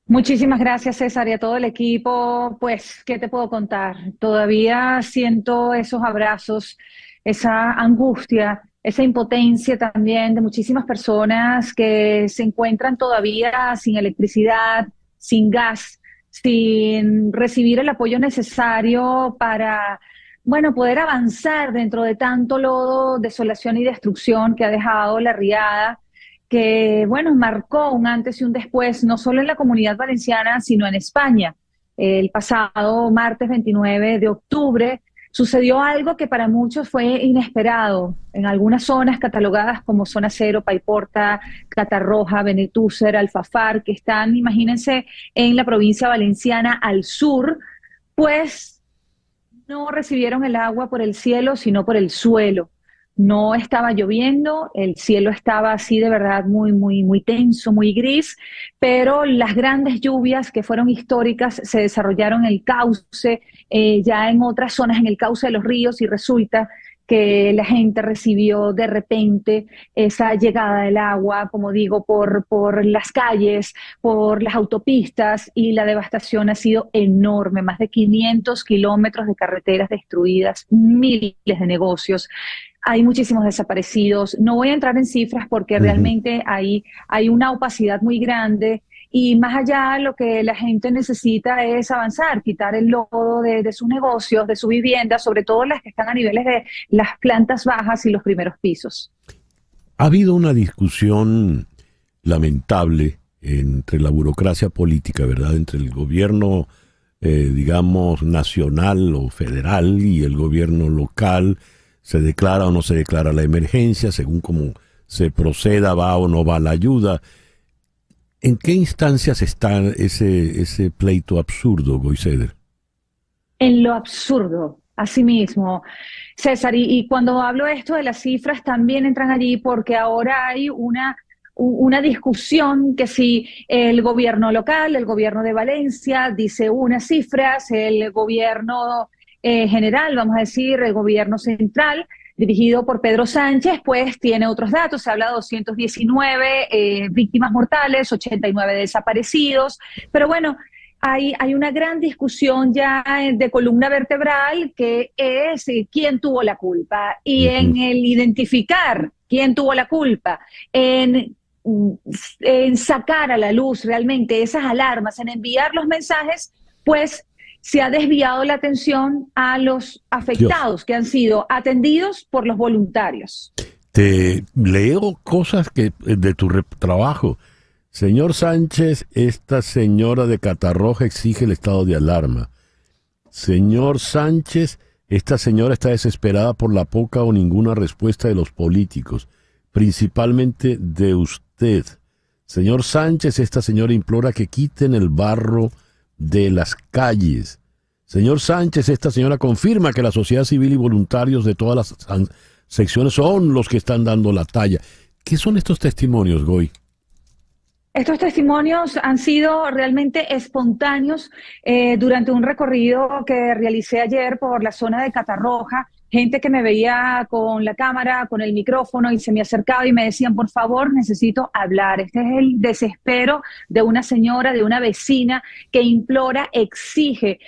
Muchísimas gracias, César, y a todo el equipo. Pues, ¿qué te puedo contar? Todavía siento esos abrazos, esa angustia, esa impotencia también de muchísimas personas que se encuentran todavía sin electricidad, sin gas, sin recibir el apoyo necesario para, bueno, poder avanzar dentro de tanto lodo, desolación y destrucción que ha dejado la riada, que, bueno, marcó un antes y un después, no solo en la Comunidad Valenciana, sino en España. El pasado martes 29 de octubre sucedió algo que para muchos fue inesperado. En algunas zonas catalogadas como Zona Cero, Paiporta, Catarroja, Benetúser, Alfafar, que están, imagínense, en la provincia valenciana al sur, pues no recibieron el agua por el cielo, sino por el suelo. No estaba lloviendo, el cielo estaba así de verdad muy tenso, muy gris, pero las grandes lluvias que fueron históricas se desarrollaron en el cauce, ya en otras zonas en el cauce de los ríos, y resulta que la gente recibió de repente esa llegada del agua, como digo, por las calles, por las autopistas, y la devastación ha sido enorme. Más de 500 kilómetros de carreteras destruidas, miles de negocios. Hay muchísimos desaparecidos. No voy a entrar en cifras porque realmente hay una opacidad muy grande y más allá lo que la gente necesita es avanzar, quitar el lodo de sus negocios, de su vivienda, sobre todo las que están a niveles de las plantas bajas y los primeros pisos. Ha habido una discusión lamentable entre la burocracia política, ¿verdad? Entre el gobierno, digamos, nacional o federal y el gobierno local. Se declara o no se declara la emergencia, según cómo se proceda, va o no va la ayuda. ¿En qué instancias está ese pleito absurdo, Goiseeder? En lo absurdo, así mismo, César. Y cuando hablo esto de las cifras, también entran allí porque ahora hay una discusión que si el gobierno local, el gobierno de Valencia, dice unas cifras, el gobierno general, vamos a decir, el gobierno central, dirigido por Pedro Sánchez, pues tiene otros datos. Se habla de 219 víctimas mortales, 89 desaparecidos, pero bueno, hay una gran discusión ya de columna vertebral que es quién tuvo la culpa, y en el identificar quién tuvo la culpa, en sacar a la luz realmente esas alarmas, en enviar los mensajes, pues se ha desviado la atención a los afectados que han sido atendidos por los voluntarios. Te leo cosas de tu trabajo. Señor Sánchez, esta señora de Catarroja exige el estado de alarma. Señor Sánchez, esta señora está desesperada por la poca o ninguna respuesta de los políticos, principalmente de usted. Señor Sánchez, esta señora implora que quiten el barro de las calles. Señor Sánchez, esta señora confirma que la sociedad civil y voluntarios de todas las secciones son los que están dando la talla. ¿Qué son estos testimonios, Goy? Estos testimonios han sido realmente espontáneos durante un recorrido que realicé ayer por la zona de Catarroja. Gente que me veía con la cámara, con el micrófono, y se me acercaba y me decían, por favor, necesito hablar. Este es el desespero de una señora, de una vecina que implora, exige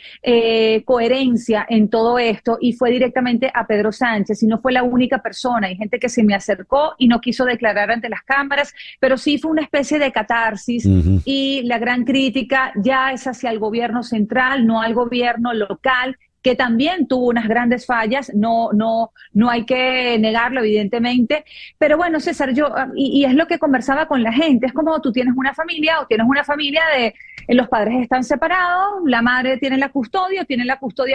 coherencia en todo esto, y fue directamente a Pedro Sánchez, y no fue la única persona. Hay gente que se me acercó y no quiso declarar ante las cámaras, pero sí fue una especie de catarsis, y la gran crítica ya es hacia el gobierno central, no al gobierno local, que también tuvo unas grandes fallas, no hay que negarlo, evidentemente. Pero bueno, César, y es lo que conversaba con la gente, es como tú tienes una familia, o tienes una familia de los padres están separados, la madre tiene la custodia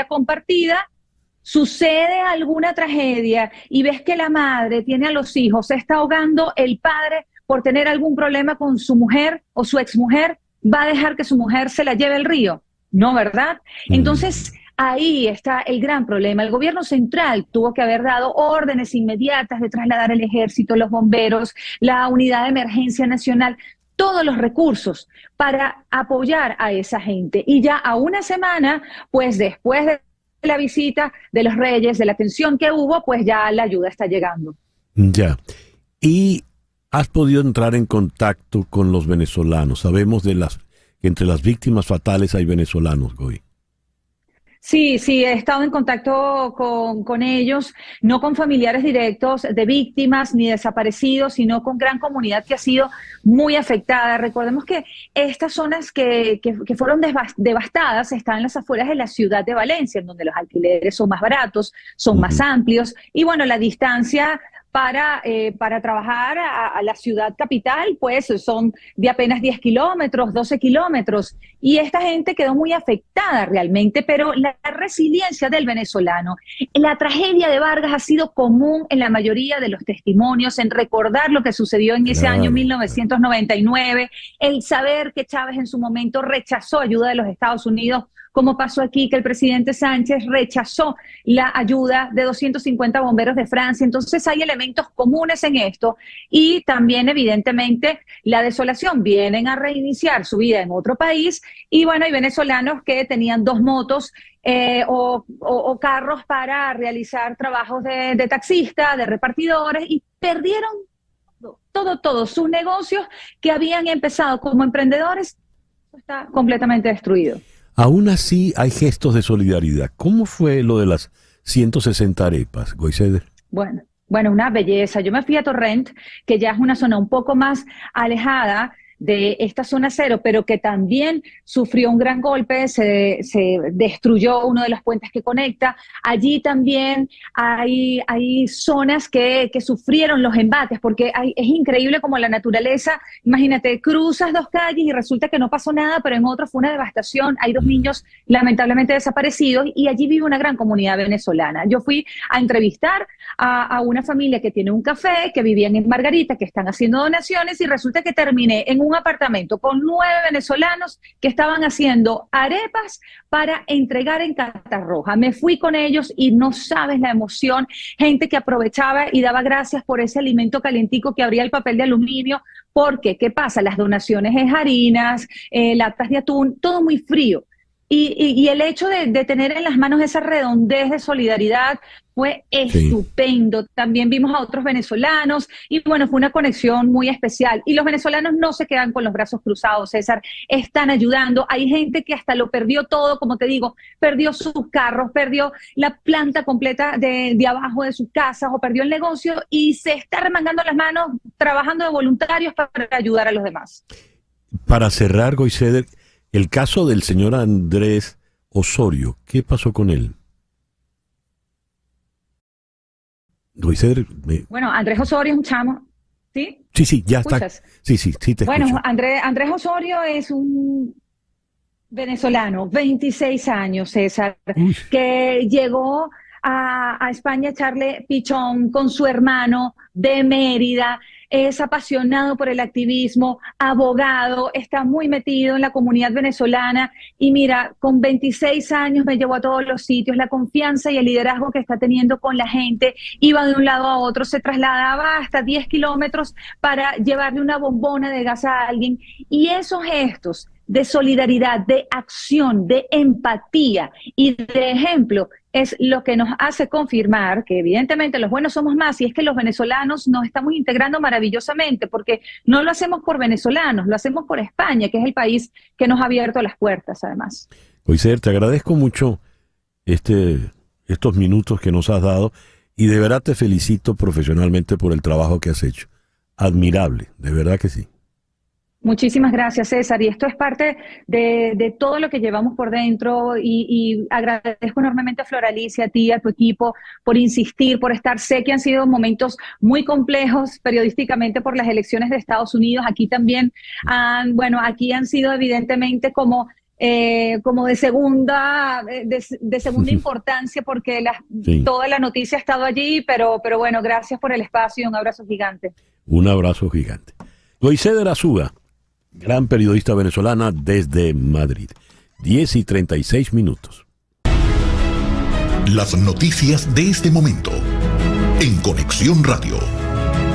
compartida, sucede alguna tragedia y ves que la madre tiene a los hijos, se está ahogando, el padre, por tener algún problema con su mujer o su exmujer, va a dejar que su mujer se la lleve al río, ¿no, verdad? Entonces, ahí está el gran problema. El gobierno central tuvo que haber dado órdenes inmediatas de trasladar el ejército, los bomberos, la unidad de emergencia nacional, todos los recursos para apoyar a esa gente. Y ya a una semana, pues después de la visita de los Reyes, de la tensión que hubo, pues ya la ayuda está llegando. Ya. ¿Y has podido entrar en contacto con los venezolanos? Sabemos que entre las víctimas fatales hay venezolanos, Goy. Sí, he estado en contacto con ellos, no con familiares directos de víctimas ni desaparecidos, sino con gran comunidad que ha sido muy afectada. Recordemos que estas zonas que fueron devastadas están en las afueras de la ciudad de Valencia, en donde los alquileres son más baratos, son más amplios, y bueno, la distancia para trabajar a la ciudad capital, pues son de apenas 10 kilómetros, 12 kilómetros, y esta gente quedó muy afectada realmente, pero la resiliencia del venezolano, la tragedia de Vargas ha sido común en la mayoría de los testimonios, en recordar lo que sucedió en ese año 1999, el saber que Chávez en su momento rechazó ayuda de los Estados Unidos, como pasó aquí, que el presidente Sánchez rechazó la ayuda de 250 bomberos de Francia. Entonces hay elementos comunes en esto, y también evidentemente la desolación. Vienen a reiniciar su vida en otro país, y bueno, hay venezolanos que tenían 2 motos o carros para realizar trabajos de taxista, de repartidores, y perdieron todo sus negocios que habían empezado como emprendedores. Está completamente destruido. Aún así hay gestos de solidaridad. ¿Cómo fue lo de las 160 arepas, Goiseeder? Bueno, una belleza. Yo me fui a Torrent, que ya es una zona un poco más alejada de esta zona cero, pero que también sufrió un gran golpe, se destruyó uno de los puentes que conecta. Allí también hay zonas que sufrieron los embates, porque es increíble como la naturaleza, imagínate, cruzas dos calles y resulta que no pasó nada, pero en otro fue una devastación. Hay 2 niños lamentablemente desaparecidos y allí vive una gran comunidad venezolana. Yo fui a entrevistar a una familia que tiene un café, que vivían en Margarita, que están haciendo donaciones, y resulta que terminé en un apartamento con 9 venezolanos que estaban haciendo arepas para entregar en Catarroja. Me fui con ellos y no sabes la emoción, gente que aprovechaba y daba gracias por ese alimento calientico que abría el papel de aluminio, porque, ¿qué pasa? Las donaciones es harinas, latas de atún, todo muy frío. Y el hecho de tener en las manos esa redondez de solidaridad fue estupendo. También vimos a otros venezolanos y bueno, fue una conexión muy especial. Y los venezolanos no se quedan con los brazos cruzados, César, están ayudando. Hay gente que hasta lo perdió todo, como te digo, perdió sus carros, perdió la planta completa de abajo de sus casas o perdió el negocio y se está remangando las manos trabajando de voluntarios para ayudar a los demás. Para cerrar, Goiseder, el caso del señor Andrés Osorio, ¿qué pasó con él? Goiseder, Bueno, Andrés Osorio es un chamo, ¿sí? Sí, ya está. Sí, te bueno, escucho. Andrés Osorio es un venezolano, 26 años, César, que llegó a España a echarle pichón con su hermano de Mérida. Es apasionado por el activismo, abogado, está muy metido en la comunidad venezolana y mira, con 26 años me llevó a todos los sitios, la confianza y el liderazgo que está teniendo con la gente, iba de un lado a otro, se trasladaba hasta 10 kilómetros para llevarle una bombona de gas a alguien, y esos gestos de solidaridad, de acción, de empatía y de ejemplo es lo que nos hace confirmar que evidentemente los buenos somos más, y es que los venezolanos nos estamos integrando maravillosamente, porque no lo hacemos por venezolanos, lo hacemos por España, que es el país que nos ha abierto las puertas además. Goiseder, te agradezco mucho estos minutos que nos has dado y de verdad te felicito profesionalmente por el trabajo que has hecho. Admirable, de verdad que sí. Muchísimas gracias, César, y esto es parte de todo lo que llevamos por dentro, y agradezco enormemente a Floralicia, a ti, a tu equipo, por insistir, por estar. Sé que han sido momentos muy complejos periodísticamente por las elecciones de Estados Unidos. Aquí también aquí han sido evidentemente como de segunda importancia, porque toda la noticia ha estado allí, pero bueno, gracias por el espacio y un abrazo gigante. Un abrazo gigante. Goiseder Azúa, gran periodista venezolana desde Madrid. 10:36. Las noticias de este momento en Conexión Radio.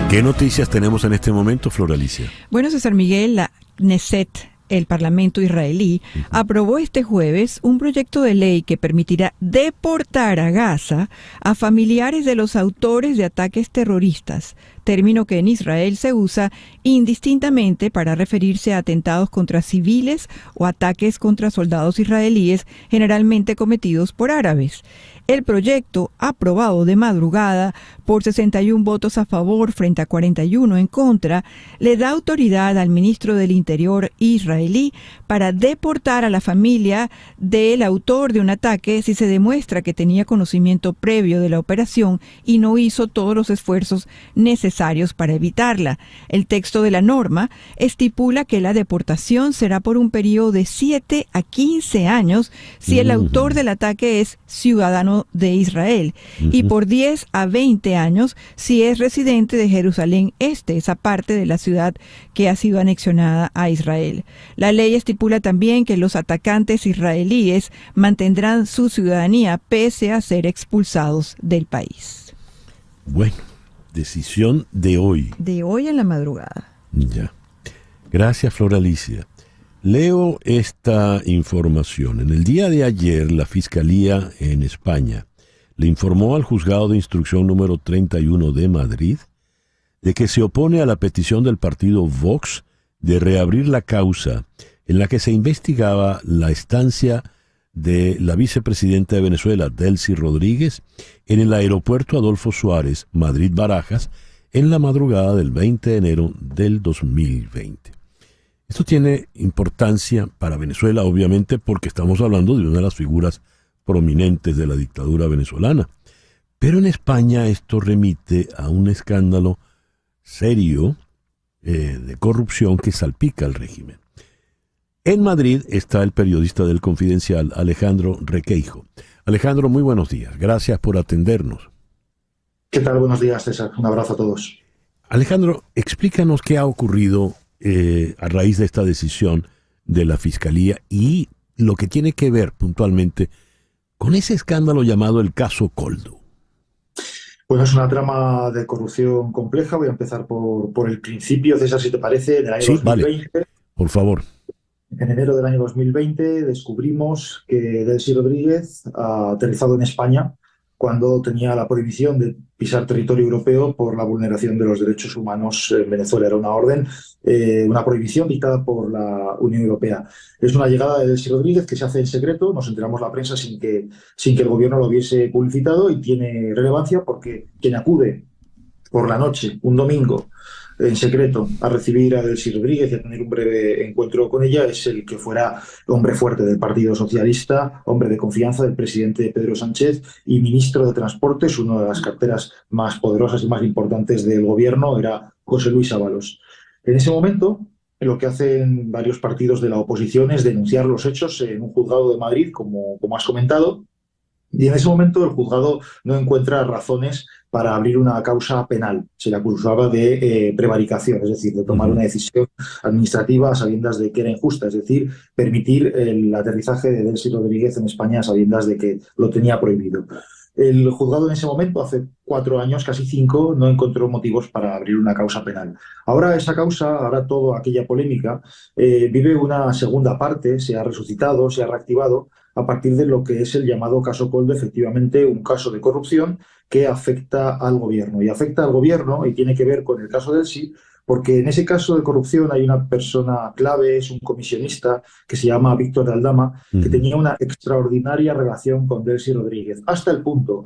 ¿Qué noticias tenemos en este momento, Floralicia? Bueno, César Miguel, la Knesset, el Parlamento israelí, aprobó este jueves un proyecto de ley que permitirá deportar a Gaza a familiares de los autores de ataques terroristas, término que en Israel se usa indistintamente para referirse a atentados contra civiles o ataques contra soldados israelíes, generalmente cometidos por árabes. El proyecto, aprobado de madrugada por 61 votos a favor frente a 41 en contra, le da autoridad al ministro del Interior israelí para deportar a la familia del autor de un ataque si se demuestra que tenía conocimiento previo de la operación y no hizo todos los esfuerzos necesarios para evitarla. El texto de la norma estipula que la deportación será por un periodo de 7 a 15 años si el autor del ataque es ciudadano de Israel, y por 10 a 20 años si es residente de Jerusalén Este, esa parte de la ciudad que ha sido anexionada a Israel. La ley estipula también que los atacantes israelíes mantendrán su ciudadanía pese a ser expulsados del país. Bueno, decisión de hoy. De hoy en la madrugada. Ya. Gracias, Floralicia. Leo esta información. En el día de ayer, la Fiscalía en España le informó al Juzgado de Instrucción número 31 de Madrid de que se opone a la petición del partido Vox de reabrir la causa en la que se investigaba la estancia de la vicepresidenta de Venezuela, Delcy Rodríguez, en el aeropuerto Adolfo Suárez, Madrid-Barajas, en la madrugada del 20 de enero del 2020. Esto tiene importancia para Venezuela, obviamente, porque estamos hablando de una de las figuras prominentes de la dictadura venezolana. Pero en España esto remite a un escándalo serio de corrupción que salpica al régimen. En Madrid está el periodista del Confidencial, Alejandro Requeijo. Alejandro, muy buenos días. Gracias por atendernos. ¿Qué tal? Buenos días, César. Un abrazo a todos. Alejandro, explícanos qué ha ocurrido a raíz de esta decisión de la Fiscalía y lo que tiene que ver puntualmente con ese escándalo llamado el caso Coldo. Pues es una trama de corrupción compleja. Voy a empezar por el principio, César, si te parece, del año 2020. Vale. Por favor. En enero del año 2020 descubrimos que Delcy Rodríguez ha aterrizado en España cuando tenía la prohibición de pisar territorio europeo por la vulneración de los derechos humanos en Venezuela. Era una orden, una prohibición dictada por la Unión Europea. Es una llegada de Delcy Rodríguez que se hace en secreto, nos enteramos la prensa sin que el gobierno lo hubiese publicitado, y tiene relevancia porque quien acude por la noche, un domingo, en secreto, a recibir a Delcy Rodríguez y a tener un breve encuentro con ella es el que fuera hombre fuerte del Partido Socialista, hombre de confianza del presidente Pedro Sánchez y ministro de Transportes. Una de las carteras más poderosas y más importantes del gobierno era José Luis Ábalos. En ese momento, lo que hacen varios partidos de la oposición es denunciar los hechos en un juzgado de Madrid, como has comentado, y en ese momento el juzgado no encuentra razones para abrir una causa penal. Se le acusaba de prevaricación, es decir, de tomar una decisión administrativa a sabiendas de que era injusta, es decir, permitir el aterrizaje de Delcy Rodríguez en España a sabiendas de que lo tenía prohibido. El juzgado en ese momento, hace 4 años, casi 5, no encontró motivos para abrir una causa penal. Ahora esa causa, ahora toda aquella polémica, vive una segunda parte, se ha resucitado, se ha reactivado, a partir de lo que es el llamado caso Coldo, efectivamente un caso de corrupción que afecta al gobierno. Y afecta al gobierno y tiene que ver con el caso Delcy, porque en ese caso de corrupción hay una persona clave, es un comisionista que se llama Víctor de Aldama, que tenía una extraordinaria relación con Delcy Rodríguez, hasta el punto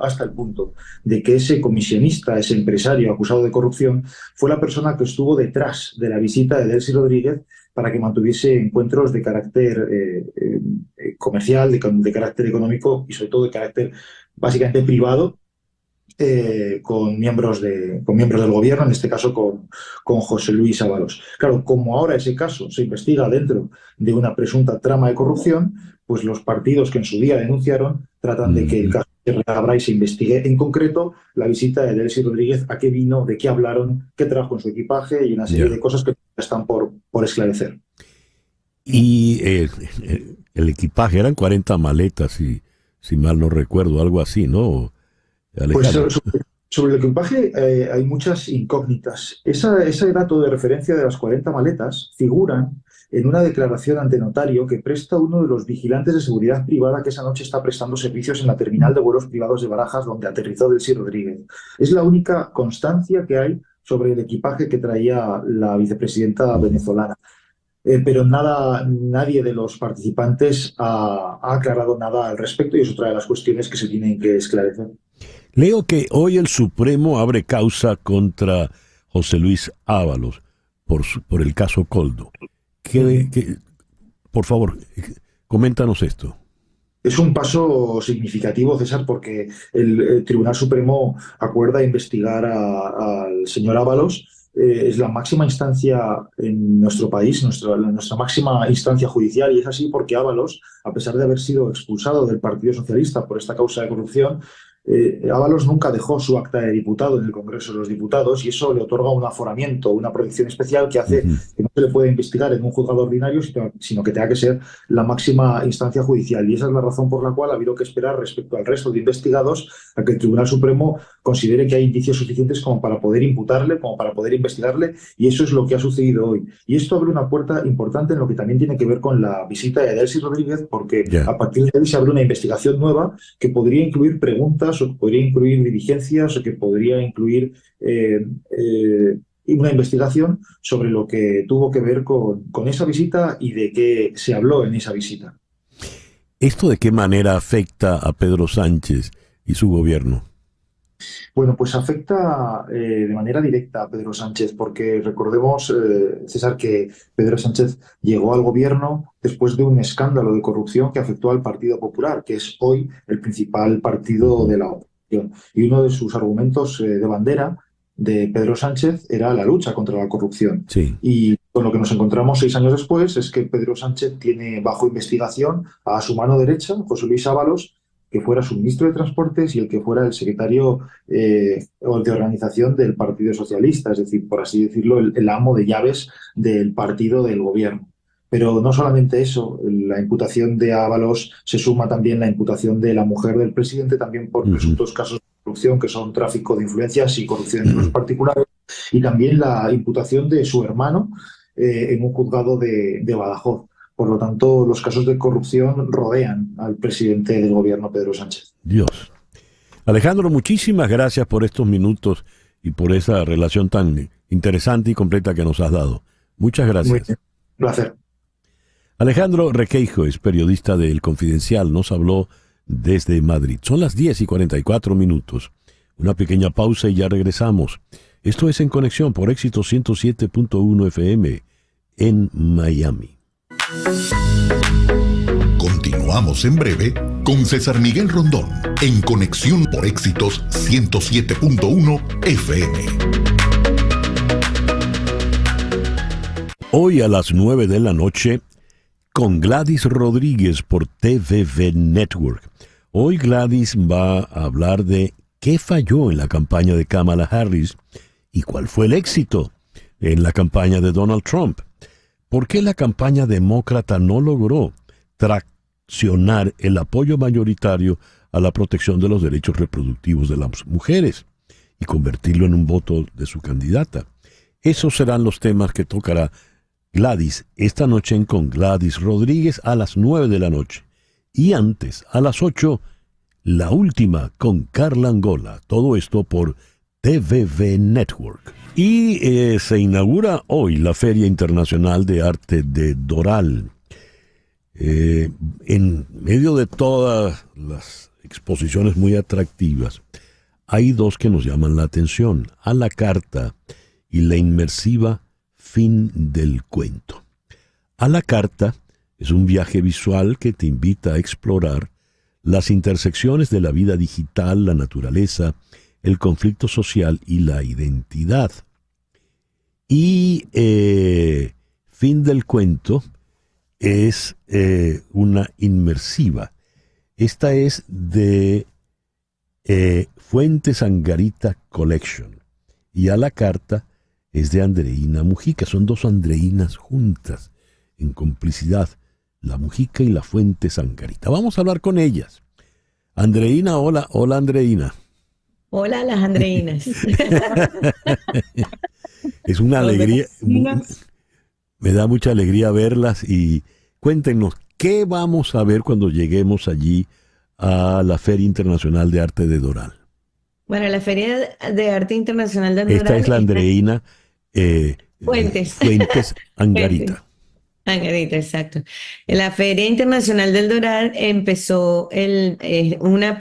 de que ese comisionista, ese empresario acusado de corrupción, fue la persona que estuvo detrás de la visita de Delcy Rodríguez para que mantuviese encuentros de carácter comercial, de carácter económico y sobre todo de carácter básicamente privado, con miembros del gobierno, en este caso con José Luis Ábalos. Claro, como ahora ese caso se investiga dentro de una presunta trama de corrupción, pues los partidos que en su día denunciaron tratan de que el caso se reabra y se investigue en concreto la visita de Delcy Rodríguez, a qué vino, de qué hablaron, qué trajo en su equipaje y una serie de cosas que están por esclarecer. Y el equipaje, eran 40 maletas, si mal no recuerdo, algo así, ¿no? Pues sobre el equipaje hay muchas incógnitas. Ese dato de referencia de las 40 maletas figuran en una declaración ante notario que presta uno de los vigilantes de seguridad privada que esa noche está prestando servicios en la terminal de vuelos privados de Barajas, donde aterrizó Delcy Rodríguez. Es la única constancia que hay sobre el equipaje que traía la vicepresidenta venezolana. Pero nadie de los participantes ha aclarado nada al respecto, y es otra de las cuestiones que se tienen que esclarecer. Leo que hoy el Supremo abre causa contra José Luis Ábalos por el caso Coldo. Por favor, coméntanos esto. Es un paso significativo, César, porque el Tribunal Supremo acuerda investigar al señor Ábalos. Es la máxima instancia en nuestro país, nuestra máxima instancia judicial, y es así porque Ábalos, a pesar de haber sido expulsado del Partido Socialista por esta causa de corrupción, Ábalos nunca dejó su acta de diputado en el Congreso de los Diputados, y eso le otorga un aforamiento, una protección especial que hace que no se le pueda investigar en un juzgado ordinario, sino que tenga que ser la máxima instancia judicial. Y esa es la razón por la cual ha habido que esperar respecto al resto de investigados a que el Tribunal Supremo considere que hay indicios suficientes como para poder imputarle, como para poder investigarle, y eso es lo que ha sucedido hoy. Y esto abre una puerta importante en lo que también tiene que ver con la visita de Delcy Rodríguez, porque a partir de ahí se abre una investigación nueva que podría incluir preguntas, o que podría incluir diligencias, o que podría incluir una investigación sobre lo que tuvo que ver con esa visita y de qué se habló en esa visita. ¿Esto de qué manera afecta a Pedro Sánchez y su gobierno? Bueno, pues afecta de manera directa a Pedro Sánchez, porque recordemos, César, que Pedro Sánchez llegó al gobierno después de un escándalo de corrupción que afectó al Partido Popular, que es hoy el principal partido de la oposición. Y uno de sus argumentos de bandera de Pedro Sánchez era la lucha contra la corrupción. Sí. Y con lo que nos encontramos 6 años después es que Pedro Sánchez tiene bajo investigación a su mano derecha, José Luis Ábalos, que fuera su ministro de Transportes y el que fuera el secretario o de organización del Partido Socialista, es decir, por así decirlo, el amo de llaves del partido del gobierno. Pero no solamente eso, la imputación de Ábalos se suma también la imputación de la mujer del presidente, también por presuntos casos de corrupción, que son tráfico de influencias y corrupción entre los particulares, y también la imputación de su hermano en un juzgado de Badajoz. Por lo tanto, los casos de corrupción rodean al presidente del gobierno, Pedro Sánchez. Dios. Alejandro, muchísimas gracias por estos minutos y por esa relación tan interesante y completa que nos has dado. Muchas gracias. Muy bien. Un placer. Alejandro Requeijo es periodista de El Confidencial, nos habló desde Madrid. Son las 10:44. Una pequeña pausa y ya regresamos. Esto es En Conexión por Éxito 107.1 FM en Miami. Continuamos en breve con César Miguel Rondón en Conexión por Éxitos 107.1 FM. Hoy a las 9 de la noche con Gladys Rodríguez por TVV Network. Hoy Gladys va a hablar de qué falló en la campaña de Kamala Harris y cuál fue el éxito en la campaña de Donald Trump. ¿Por qué la campaña demócrata no logró traccionar el apoyo mayoritario a la protección de los derechos reproductivos de las mujeres y convertirlo en un voto de su candidata? Esos serán los temas que tocará Gladys esta noche en Con Gladys Rodríguez a las 9 de la noche. Y antes, a las 8, la última con Carla Angola. Todo esto por TVV Network. Y se inaugura hoy la Feria Internacional de Arte de Doral. En medio de todas las exposiciones muy atractivas, hay dos que nos llaman la atención: A la Carta y la inmersiva Fin del Cuento. A la Carta es un viaje visual que te invita a explorar las intersecciones de la vida digital, la naturaleza, el conflicto social y la identidad. Y Fin del Cuento es una inmersiva. Esta es de Fuentes Angarita Collection. Y A la Carta es de Andreina Mujica. Son dos Andreinas juntas, en complicidad, la Mujica y la Fuentes Angarita. Vamos a hablar con ellas. Andreina, hola. Hola, Andreina. Hola, las Andreinas. Es una alegría, me da mucha alegría verlas y cuéntenos, ¿qué vamos a ver cuando lleguemos allí a la Feria Internacional de Arte de Doral? Bueno, la Feria de Arte Internacional de Doral. Esta es la Andreina Fuentes Angarita. Angarita, exacto. La Feria Internacional del Doral empezó una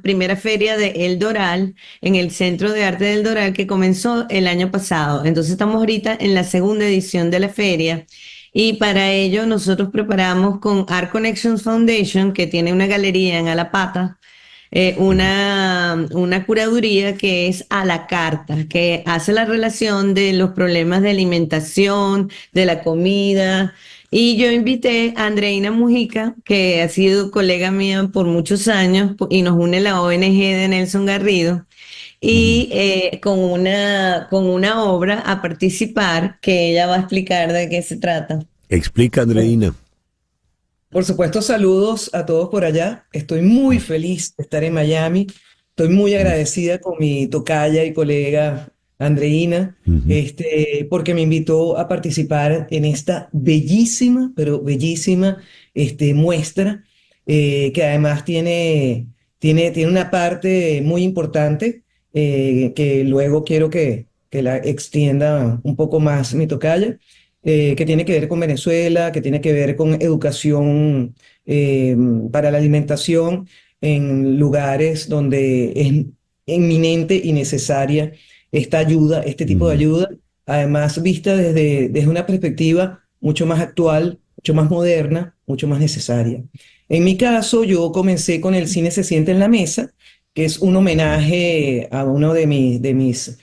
primera feria de El Doral en el Centro de Arte del Doral que comenzó el año pasado. Entonces estamos ahorita en la segunda edición de la feria y para ello nosotros preparamos con Art Connections Foundation, que tiene una galería en Alapata, una curaduría que es A la Carta, que hace la relación de los problemas de alimentación, de la comida. Y yo invité a Andreina Mujica, que ha sido colega mía por muchos años y nos une la ONG de Nelson Garrido, y con una obra a participar que ella va a explicar de qué se trata. Explica, Andreina. Por supuesto, saludos a todos por allá. Estoy muy feliz de estar en Miami. Estoy muy agradecida con mi tocaya y colega Andreina, porque me invitó a participar en esta bellísima, pero bellísima muestra, que además tiene una parte muy importante, que luego quiero que la extienda un poco más mi tocaya. Que tiene que ver con Venezuela, que tiene que ver con educación para la alimentación en lugares donde inminente y necesaria esta ayuda, este tipo de ayuda, además vista desde una perspectiva mucho más actual, mucho más moderna, mucho más necesaria. En mi caso, yo comencé con El cine se siente en la mesa, que es un homenaje a uno de mis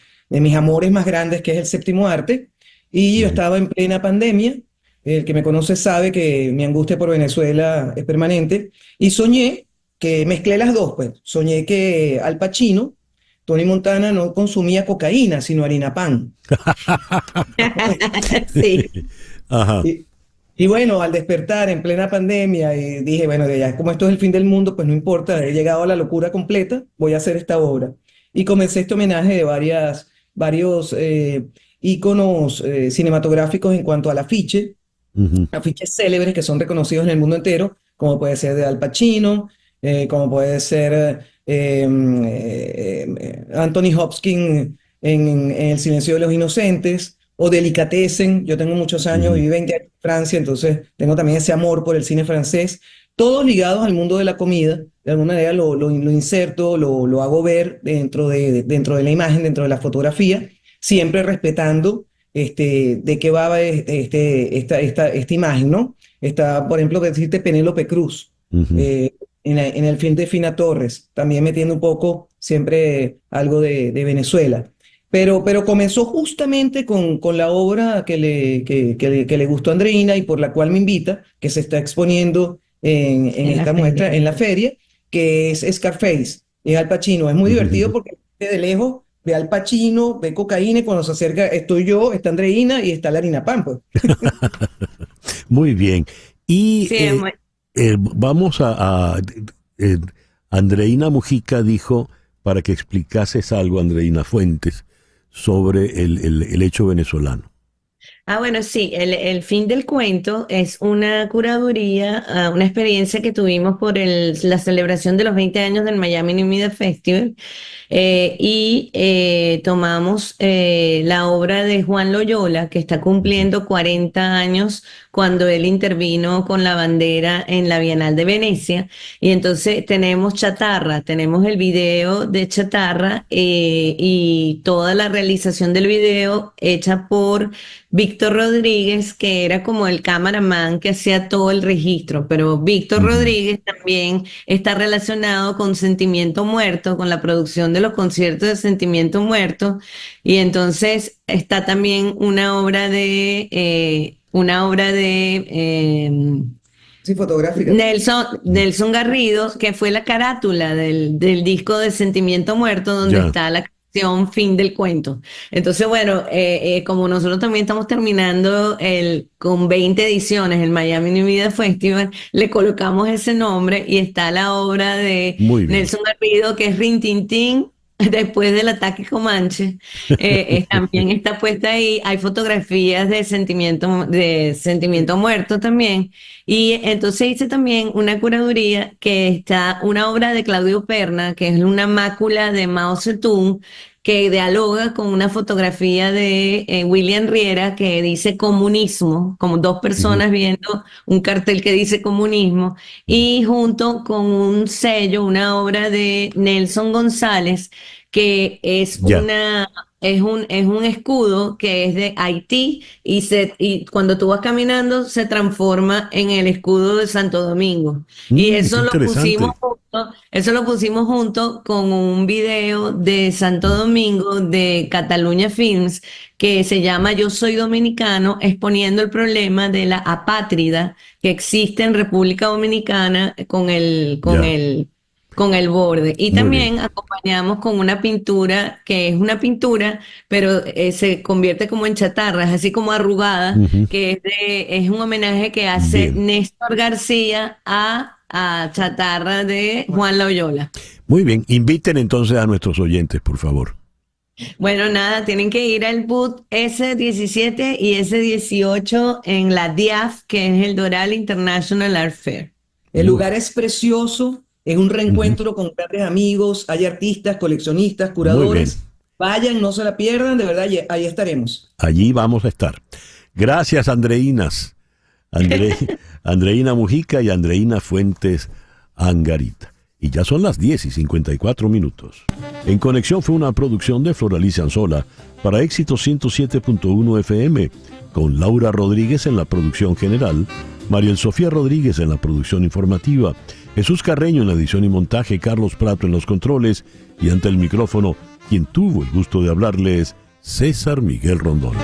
amores más grandes, que es el séptimo arte, y yo estaba en plena pandemia. El que me conoce sabe que mi angustia por Venezuela es permanente, y soñé que mezclé las dos, pues. Soñé que Al Pacino, Tony Montana, no consumía cocaína, sino harina pan. Sí. Ajá. Y bueno, al despertar en plena pandemia, dije, bueno, ya como esto es el fin del mundo, pues no importa, he llegado a la locura completa, voy a hacer esta obra. Y comencé este homenaje de varios íconos cinematográficos en cuanto al afiche, afiches célebres que son reconocidos en el mundo entero, como puede ser de Al Pacino, como puede ser Anthony Hopkins en El silencio de los inocentes, o Delicatessen. Yo tengo muchos años, viví 20 años en Francia, entonces tengo también ese amor por el cine francés, todos ligados al mundo de la comida. De alguna manera lo inserto, lo hago ver dentro de la imagen, dentro de la fotografía, siempre respetando de qué va esta imagen, ¿no? Está, por ejemplo, decirte Penélope Cruz, en el film de Fina Torres, también metiendo un poco siempre algo de Venezuela. Pero comenzó justamente con la obra que le gustó a Andreina y por la cual me invita, que se está exponiendo en esta muestra, en la feria, que es Scarface, y Al Pacino. Es muy divertido porque de lejos ve Al Pacino, ve cocaína, y cuando se acerca estoy yo, está Andreina y está la harina pan, pues. Muy bien. Y Sí, vamos a Andreina Mujica dijo, para que explicases algo, Andreina Fuentes, sobre el hecho venezolano. Bueno, sí, el fin del cuento es una curaduría, una experiencia que tuvimos por la celebración de los 20 años del Miami New Media Festival, y tomamos la obra de Juan Loyola, que está cumpliendo 40 años cuando él intervino con la bandera en la Bienal de Venecia, y entonces tenemos Chatarra, tenemos el video de Chatarra, y toda la realización del video hecha por Víctor Rodríguez, que era como el cameraman que hacía todo el registro, pero Víctor Rodríguez también está relacionado con Sentimiento Muerto, con la producción de los conciertos de Sentimiento Muerto, y entonces está también una obra de Sí, fotográfica. Nelson Garrido, que fue la carátula del disco de Sentimiento Muerto, donde está la canción Fin del Cuento. Entonces, bueno, como nosotros también estamos terminando con 20 ediciones el Miami New Media Festival, le colocamos ese nombre, y está la obra de Nelson Garrido, que es Rin Tin Tin, después del ataque Comanche. También está puesta ahí. Hay fotografías de Sentimiento Muerto también. Y entonces hice también una curaduría, que está una obra de Claudio Perna, que es una mácula de Mao Zedong, que dialoga con una fotografía de William Riera, que dice comunismo, como dos personas viendo un cartel que dice comunismo, y junto con un sello, una obra de Nelson González, que es es un escudo que es de Haití, y cuando tú vas caminando se transforma en el escudo de Santo Domingo. Y eso lo pusimos junto con un video de Santo Domingo de Cataluña Films, que se llama Yo Soy Dominicano, exponiendo el problema de la apátrida que existe en República Dominicana con el borde. Y también acompañamos con una pintura, que es una pintura, pero se convierte como en chatarra, es así como arrugada, que es un homenaje que hace Néstor García a Chatarra de Juan Loyola. Muy bien, inviten entonces a nuestros oyentes, por favor. Bueno, nada, tienen que ir al booth S17 y S18 en la DIAF, que es el Doral International Art Fair. El lugar es precioso. Es un reencuentro con grandes amigos, hay artistas, coleccionistas, curadores. Vayan, no se la pierdan, de verdad, ahí estaremos. Allí vamos a estar. Gracias, Andreína Mujica y Andreína Fuentes Angarita. y ya son las 10:54. En Conexión fue una producción de Floralicia Anzola para Éxito 107.1 FM, con Laura Rodríguez en la producción general, Mariel Sofía Rodríguez en la producción informativa, Jesús Carreño en la edición y montaje, Carlos Prato en los controles, y ante el micrófono, quien tuvo el gusto de hablarles, César Miguel Rondón.